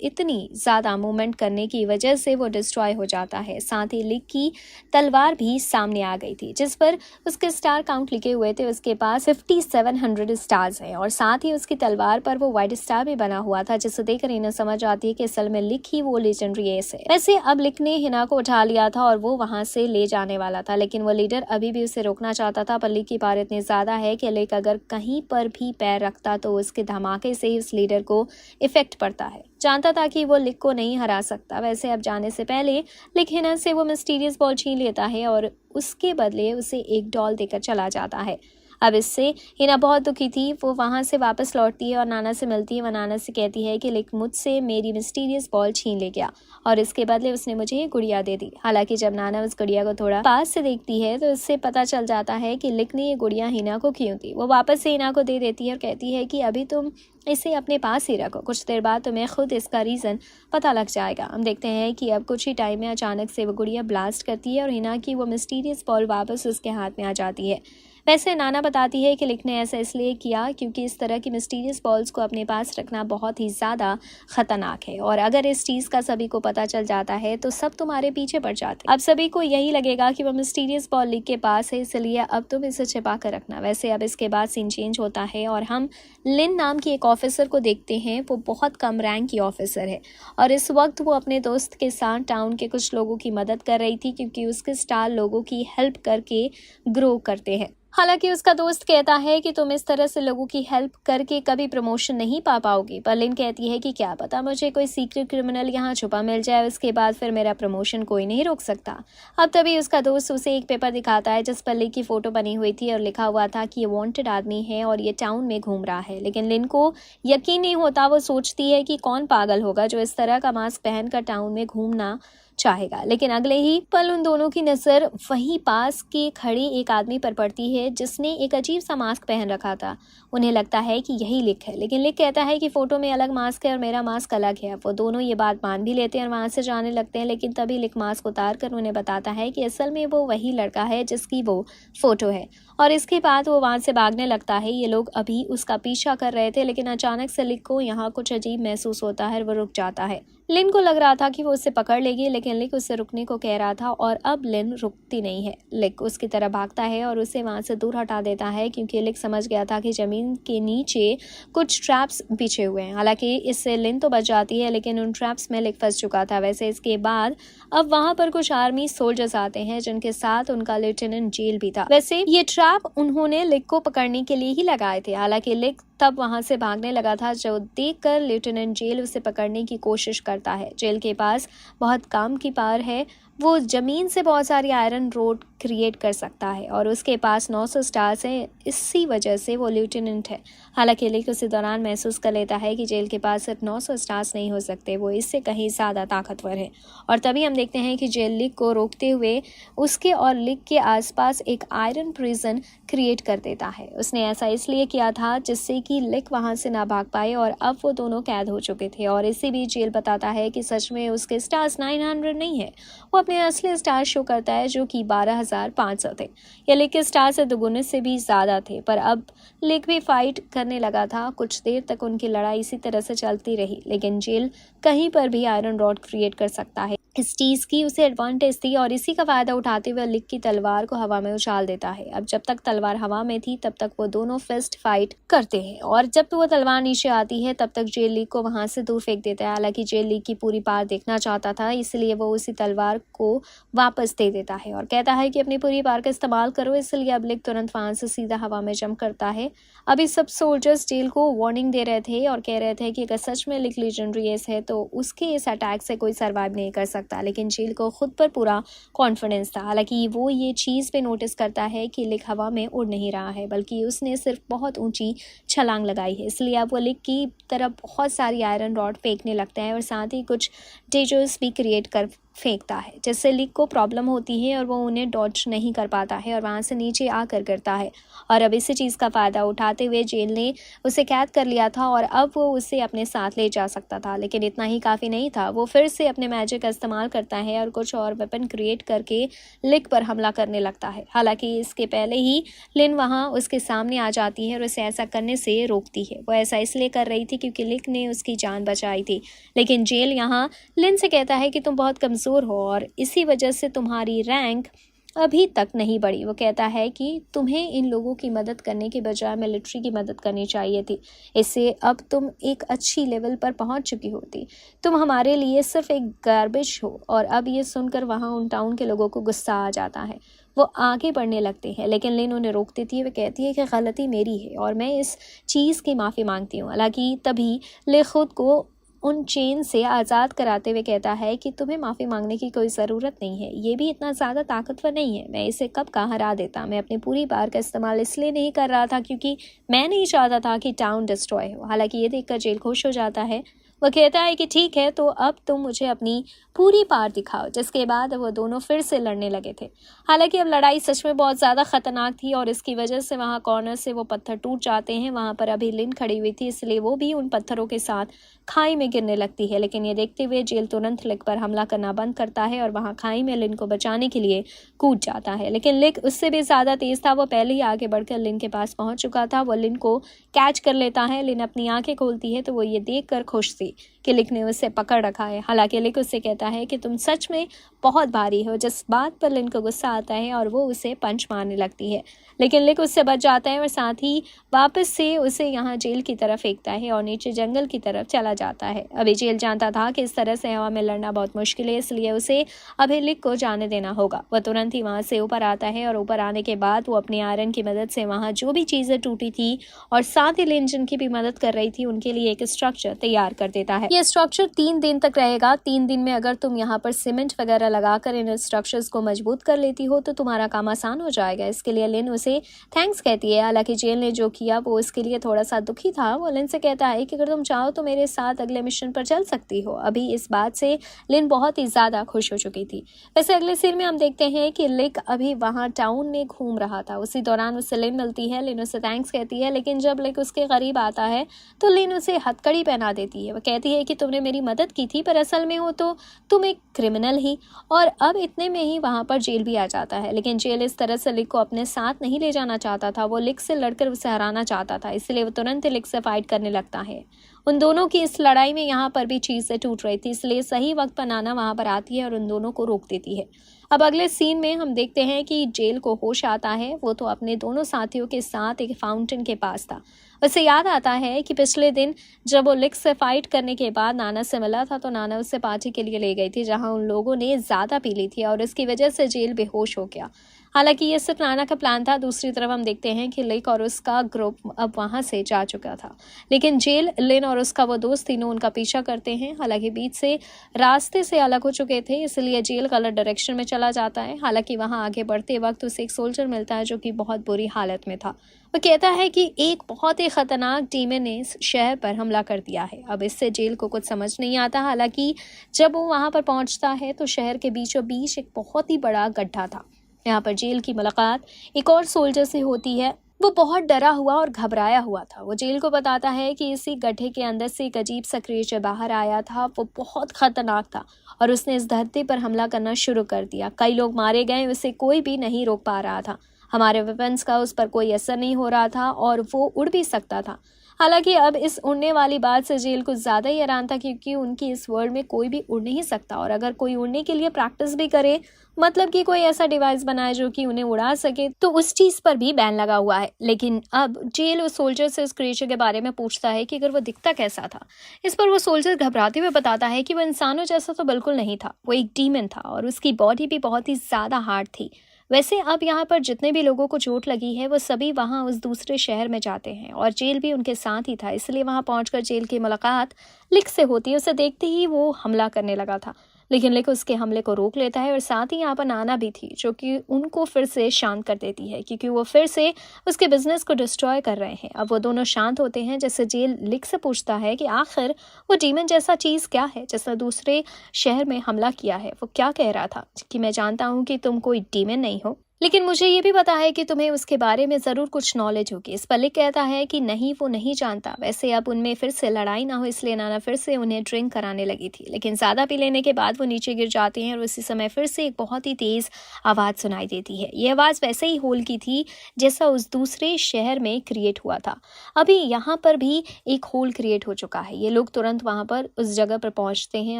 इतनी ज्यादा मूवमेंट करने की वजह से वो डिस्ट्रॉय हो जाता है। साथ ही लिक की तलवार भी सामने आ गई थी, जिस पर उसके स्टार काउंट लिखे हुए थे। उसके पास 5700 स्टार्स हैं और साथ ही उसकी तलवार पर वो व्हाइट स्टार भी बना हुआ था, जिसे देखकर इन्हें समझ आती है कि असल में लिक ही वो लेजेंडरी एस है। वैसे अब लिक ने हिना को उठा लिया था और वो वहां से ले जाने वाला था, लेकिन वो लीडर अभी भी उसे रोकना चाहता था। पर लिक की पावर इतनी ज्यादा है कि लिक अगर कहीं पर भी पैर रखता तो उसके धमाके से ही उस लीडर को इफेक्ट पड़ता है। जानता था कि वो लिक को नहीं हरा सकता। वैसे अब जाने से पहले लिक हिना से वो मिस्टीरियस बॉल छीन लेता है और उसके बदले उसे एक डॉल देकर चला जाता है। अब इससे हिना बहुत दुखी थी। वो वहाँ से वापस लौटती है और नाना से मिलती है। वो नाना से कहती है कि लिक मुझसे मेरी मिस्टीरियस बॉल छीन ले गया और इसके बदले उसने मुझे ये गुड़िया दे दी। हालांकि जब नाना उस गुड़िया को थोड़ा पास से देखती है तो उससे पता चल जाता है कि लिक ने ये गुड़िया हिना को क्यों दी। वो वापस से हिना को दे देती है और कहती है कि अभी तुम इसे अपने पास ही रखो, कुछ देर बाद तुम्हें खुद इसका रीज़न पता लग जाएगा। हम देखते हैं कि अब कुछ ही टाइम में अचानक से वो गुड़िया ब्लास्ट करती है और हिना की वो मिस्टीरियस बॉल वापस उसके हाथ में आ जाती है। वैसे नाना बताती है कि लिक ने ऐसा इसलिए किया क्योंकि इस तरह की मिस्टीरियस बॉल्स को अपने पास रखना बहुत ही ज़्यादा खतरनाक है और अगर इस चीज़ का सभी को पता चल जाता है तो सब तुम्हारे पीछे पड़ जाते। अब सभी को यही लगेगा कि वो मिस्टीरियस बॉल लिक के पास है, इसलिए अब तुम इसे छिपा कर रखना। वैसे अब इसके बाद सीन चेंज होता है और हम लिन नाम की एक ऑफिसर को देखते हैं। वो बहुत कम रैंक की ऑफिसर है और इस वक्त वो अपने दोस्त के साथ टाउन के कुछ लोगों की मदद कर रही थी क्योंकि उसके स्टार लोगों की हेल्प करके ग्रो करते हैं। हालांकि उसका दोस्त कहता है कि तुम इस तरह से लोगों की हेल्प करके कभी प्रमोशन नहीं पा पाओगी, पर लिन कहती है कि क्या पता मुझे कोई सीक्रेट क्रिमिनल यहाँ छुपा मिल जाए, उसके बाद फिर मेरा प्रमोशन कोई नहीं रोक सकता। अब तभी उसका दोस्त उसे एक पेपर दिखाता है जिस पर लिन की फोटो बनी हुई थी और लिखा हुआ था कि ये वांटेड आदमी है और ये टाउन में घूम रहा है। लेकिन लिन को यकीन नहीं होता। वो सोचती है कि कौन पागल होगा जो इस तरह का मास्क पहनकर टाउन में घूमना चाहेगा। लेकिन अगले ही पल उन दोनों की नजर वहीं पास के खड़े एक आदमी पर पड़ती है जिसने एक अजीब सा मास्क पहन रखा था। उन्हें लगता है कि यही लिक है, लेकिन लिक कहता है कि फोटो में अलग मास्क है और मेरा मास्क अलग है। वो दोनों ये बात मान भी लेते हैं और वहां से जाने लगते हैं, लेकिन तभी लिक मास्क उतार कर उन्हें बताता है कि असल में वो वही लड़का है जिसकी वो फोटो है और इसके बाद वो वहां से भागने लगता है। ये लोग अभी उसका पीछा कर रहे थे, लेकिन अचानक से लिक को यहाँ कुछ अजीब महसूस होता है। वो रुक जाता है। लिन को लग रहा था कि वो उसे पकड़ लेगी, लेकिन लिक उससे रुकने को कह रहा था और अब लिन रुकती नहीं है। लिक उसकी तरह भागता है और उसे वहां से दूर हटा देता है क्योंकि लिक समझ गया था कि जमीन के नीचे कुछ ट्रैप्स बिछे हुए हैं। हालांकि इससे लिन तो बच जाती है, लेकिन उन ट्रैप्स में लिक फंस चुका था। वैसे इसके बाद अब वहां पर कुछ आर्मी सोल्जर्स आते हैं जिनके साथ उनका लेफ्टिनेंट जेल भी था। वैसे ये ट्रैप उन्होंने लिक को पकड़ने के लिए ही लगाए थे। हालांकि लिक तब वहां से भागने लगा था, जो देखकर लेफ्टिनेंट जेल उसे पकड़ने की कोशिश करता है। जेल के पास बहुत काम की पावर है। वो जमीन से बहुत सारी आयरन रोड क्रिएट कर सकता है और उसके पास 900 स्टार्स हैं। इसी वजह से वो लेफ्टिनेंट है। हालांकि लिक उसी दौरान महसूस कर लेता है कि जेल के पास सिर्फ 900 स्टार्स नहीं हो सकते, वो इससे कहीं ज़्यादा ताकतवर है। और तभी हम देखते हैं कि जेल लिक को रोकते हुए उसके और लिक के आसपास एक आयरन प्रिजन क्रिएट कर देता है। उसने ऐसा इसलिए किया था जिससे कि लिक वहां से ना भाग पाए और अब वो दोनों कैद हो चुके थे। और इसी बीच जेल बताता है कि सच में उसके स्टार्स 900 नहीं है, वो अपने असली स्टार शो करता है जो कि 12,500 थे। ये लिक के स्टार से दोगुने से भी ज्यादा थे। पर अब लिक भी फाइट करने लगा था। कुछ देर तक उनकी लड़ाई इसी तरह से चलती रही, लेकिन जेल कहीं पर भी आयरन रॉड क्रिएट कर सकता है। इस चीज की उसे एडवांटेज थी और इसी का फायदा उठाते हुए लिक की तलवार को हवा में उछाल देता है। अब जब तक तलवार हवा में थी तब तक वो दोनों फिस्ट फाइट करते हैं और जब वो तलवार नीचे आती है तब तक जेल लिक को वहां से दूर फेंक देता है। हालांकि जेल लिक की पूरी पार देखना चाहता था, इसलिए वो उसी तलवार को वापस दे देता है और कहता है कि अपनी पूरी पार का इस्तेमाल करो। इसलिए अब लिक तुरंत वहां से सीधा हवा में जंप करता है। अभी सब सोल्जर्स जेल को वार्निंग दे रहे थे और कह रहे थे कि अगर सच में लिक लीजेंडरी एस है तो उसके इस अटैक से कोई सर्वाइव नहीं कर सकता। लेकिन जेल को खुद पर पूरा कॉन्फिडेंस था। हालांकि वो ये चीज पे नोटिस करता है कि लिक हवा में उड़ नहीं रहा है, बल्कि उसने सिर्फ बहुत ऊंची छलांग लगाई है। इसलिए अब वो लिक की तरफ बहुत सारी आयरन रॉड फेंकने लगता है और साथ ही कुछ डेजर्स भी क्रिएट कर फेंकता है, जिससे लिक को प्रॉब्लम होती है और वो उन्हें डॉज नहीं कर पाता है और वहां से नीचे आकर गिरता है। और अब इसी चीज़ का फ़ायदा उठाते हुए जेल ने उसे कैद कर लिया था और अब वो उसे अपने साथ ले जा सकता था। लेकिन इतना ही काफ़ी नहीं था। वो फिर से अपने मैजिक का इस्तेमाल करता है और कुछ और वेपन क्रिएट करके लिक पर हमला करने लगता है। हालांकि इसके पहले ही लिन वहाँ उसके सामने आ जाती है और उसे ऐसा करने से रोकती है। वो ऐसा इसलिए कर रही थी क्योंकि लिक ने उसकी जान बचाई थी। लेकिन जेल यहाँ लिन से कहता है कि तुम बहुत कमज़ोर हो और इसी वजह से तुम्हारी रैंक अभी तक नहीं बढ़ी। वो कहता है कि तुम्हें इन लोगों की मदद करने के बजाय मिलिट्री की मदद करनी चाहिए थी। इससे अब तुम एक अच्छी लेवल पर पहुंच चुकी होती। तुम हमारे लिए सिर्फ एक गार्बेज हो। और अब ये सुनकर वहाँ उन टाउन के लोगों को गुस्सा आ जाता है। वो आगे बढ़ने लगते हैं, लेकिन लिन उन्हें रोक देती है। वो कहती है कि गलती मेरी है और मैं इस चीज़ की माफ़ी मांगती हूँ। हालांकि तभी लिन खुद को उन चेन से आज़ाद कराते हुए कहता है कि तुम्हें माफ़ी मांगने की कोई ज़रूरत नहीं है। ये भी इतना ज़्यादा ताकतवर नहीं है। मैं इसे कब का हरा देता। मैं अपनी पूरी पावर का इस्तेमाल इसलिए नहीं कर रहा था क्योंकि मैं नहीं चाहता था कि टाउन डिस्ट्रॉय हो। हालांकि ये देखकर जेल खुश हो जाता है। वो कहता है कि ठीक है, तो अब तुम मुझे अपनी पूरी पार दिखाओ, जिसके बाद वो दोनों फिर से लड़ने लगे थे। हालांकि अब लड़ाई सच में बहुत ज़्यादा खतरनाक थी और इसकी वजह से वहाँ कॉर्नर से वो पत्थर टूट जाते हैं। वहाँ पर अभी लिन खड़ी हुई थी, इसलिए वो भी उन पत्थरों के साथ खाई में गिरने लगती है। लेकिन ये देखते हुए जेल तुरंत लिक पर हमला करना बंद करता है और वहाँ खाई में लिन को बचाने के लिए कूद जाता है। लेकिन लिक उससे भी ज़्यादा तेज था, वो पहले ही आगे बढ़कर लिन के पास पहुंच चुका था। वो लिन को कैच कर लेता है। लिन अपनी आंखें खोलती है तो वो ये देखकर खुश थी कि लिक ने उसे पकड़ रखा है। हालांकि लिक उससे कहता है कि तुम सच में बहुत भारी हो, जिस बात पर लिन को गुस्सा आता है और वो उसे पंच मारने लगती है। लेकिन लिक उससे बच जाता है और साथ ही वापस से उसे यहाँ जेल की तरफ फेंकता है और नीचे जंगल की तरफ चला जाता है। अभी जेल जानता था कि इस तरह से हवा में लड़ना बहुत मुश्किल है, इसलिए उसे अभी लिक को जाने देना होगा। वह तुरंत ही वहां से ऊपर आता है और ऊपर आने के बाद वो अपनी आयरन की मदद से वहां जो भी चीजें टूटी थी और साथ ही लिन जिनकी भी मदद कर रही थी उनके लिए एक स्ट्रक्चर तैयार कर देता है। ये स्ट्रक्चर 3 दिन तक रहेगा। 3 दिन में अगर तुम यहाँ पर सीमेंट वगैरह लगाकर इन स्ट्रक्चर्स को मजबूत कर लेती हो तो तुम्हारा काम आसान हो जाएगा। इसके लिए लिन उसे थैंक्स कहती है। हालांकि जेल ने जो किया वो उसके लिए थोड़ा सा दुखी था। वो लिन से कहता है कि अगर तुम चाहो तो मेरे साथ अगले मिशन पर चल सकती हो। अभी इस बात से लिन बहुत ही ज्यादा खुश हो चुकी थी। वैसे अगले सीन में हम देखते हैं कि लिक अभी वहां टाउन में घूम रहा था। उसी दौरान उससे लिन मिलती है। लिन उसे थैंक्स कहती है, लेकिन जब लिक उसके करीब आता है तो लिन उसे हथकड़ी पहना देती है। वो कहती है कि तुमने मेरी मदद की थी, पर असल में हो तो तुम एक क्रिमिनल ही। और अब इतने में ही वहां पर जेल भी आ जाता है। लेकिन जेल इस तरह से लिक को अपने साथ नहीं ले जाना चाहता था। वो लिक से लड़कर उसे हराना चाहता था, इसलिए वो तुरंत लिक से फाइट करने लगता है। उन दोनों की इस लड़ाई में यहाँ पर भी चीजें टूट रही थी, इसलिए सही वक्त पर नाना वहां पर आती है और उन दोनों को रोक देती है। अब अगले सीन में हम देखते हैं कि जेल को होश आता है। वो तो अपने दोनों साथियों के साथ एक फाउंटेन के पास था। उसे याद आता है कि पिछले दिन जब वो लिक से फाइट करने के बाद नाना से मिला था तो नाना उसे पार्टी के लिए ले गई थी, जहां उन लोगों ने ज्यादा पी ली थी और इसकी वजह से जेल बेहोश हो गया। हालांकि ये सिर्फ नाना का प्लान था। दूसरी तरफ हम देखते हैं कि लिक और उसका ग्रुप अब वहां से जा चुका था, लेकिन जेल, लिन और उसका वो दोस्त तीनों उनका पीछा करते हैं। हालांकि बीच से रास्ते से अलग हो चुके थे, इसलिए जेल गलत डायरेक्शन में चला जाता है। हालांकि वहां आगे बढ़ते वक्त उसे एक सोल्जर मिलता है जो कि बहुत बुरी हालत में था। वो कहता है कि एक बहुत ही खतरनाक डीमन ने इस शहर पर हमला कर दिया है। अब इससे जेल को कुछ समझ नहीं आता। हालांकि जब वो वहां पर पहुंचता है तो शहर के बीचों बीच एक बहुत ही बड़ा गड्ढा था। यहाँ पर जेल की मुलाकात एक और सोल्जर से होती है। वो बहुत डरा हुआ और घबराया हुआ था। वो जेल को बताता है कि इसी गड्ढे के अंदर से एक अजीब सा क्रिएचर बाहर आया था। वो बहुत खतरनाक था और उसने इस धरती पर हमला करना शुरू कर दिया। कई लोग मारे गए, उसे कोई भी नहीं रोक पा रहा था। हमारे वेपन्स का उस पर कोई असर नहीं हो रहा था और वो उड़ भी सकता था। हालांकि अब इस उड़ने वाली बात से जेल कुछ ज्यादा ही हैरान था, क्योंकि उनकी इस वर्ल्ड में कोई भी उड़ नहीं सकता, और अगर कोई उड़ने के लिए प्रैक्टिस भी करे, मतलब कि कोई ऐसा डिवाइस बनाए जो कि उन्हें उड़ा सके, तो उस चीज पर भी बैन लगा हुआ है। लेकिन अब जेल उस सोल्जर से उस क्रिएचर के बारे में पूछता है कि अगर वो दिखता कैसा था। इस पर वो सोल्जर घबराते हुए बताता है कि वो इंसानों जैसा तो बिल्कुल नहीं था, वो एक डीमन था और उसकी बॉडी भी बहुत ही ज्यादा हार्ड थी। वैसे अब यहाँ पर जितने भी लोगों को चोट लगी है वो सभी वहाँ उस दूसरे शहर में जाते हैं और जेल भी उनके साथ ही था, इसलिए वहाँ पहुंचकर जेल की मुलाकात लिक से होती है। उसे देखते ही वो हमला करने लगा था, लेकिन लिक उसके हमले को रोक लेता है और साथ ही यहाँ पर नाना भी थी जो कि उनको फिर से शांत कर देती है, क्योंकि वो फिर से उसके बिजनेस को डिस्ट्रॉय कर रहे हैं। अब वो दोनों शांत होते हैं। जैसे जेल लिक से पूछता है कि आखिर वो डीमन जैसा चीज क्या है जिसने दूसरे शहर में हमला किया है। वो क्या कह रहा था कि मैं जानता हूँ कि तुम कोई डीमन नहीं हो, लेकिन मुझे ये भी पता है कि तुम्हें उसके बारे में जरूर कुछ नॉलेज होगी। इस पर लिक कहता है कि नहीं, वो नहीं जानता। वैसे अब उनमें फिर से लड़ाई ना हो इसलिए नाना फिर से उन्हें ड्रिंक कराने लगी थी, लेकिन ज्यादा पी लेने के बाद वो नीचे गिर जाते हैं और उसी समय फिर से एक बहुत ही तेज आवाज सुनाई देती है। ये आवाज वैसे ही होल की थी जैसा उस दूसरे शहर में क्रिएट हुआ था। अभी यहाँ पर भी एक होल क्रिएट हो चुका है। ये लोग तुरंत वहां पर उस जगह पर पहुंचते हैं।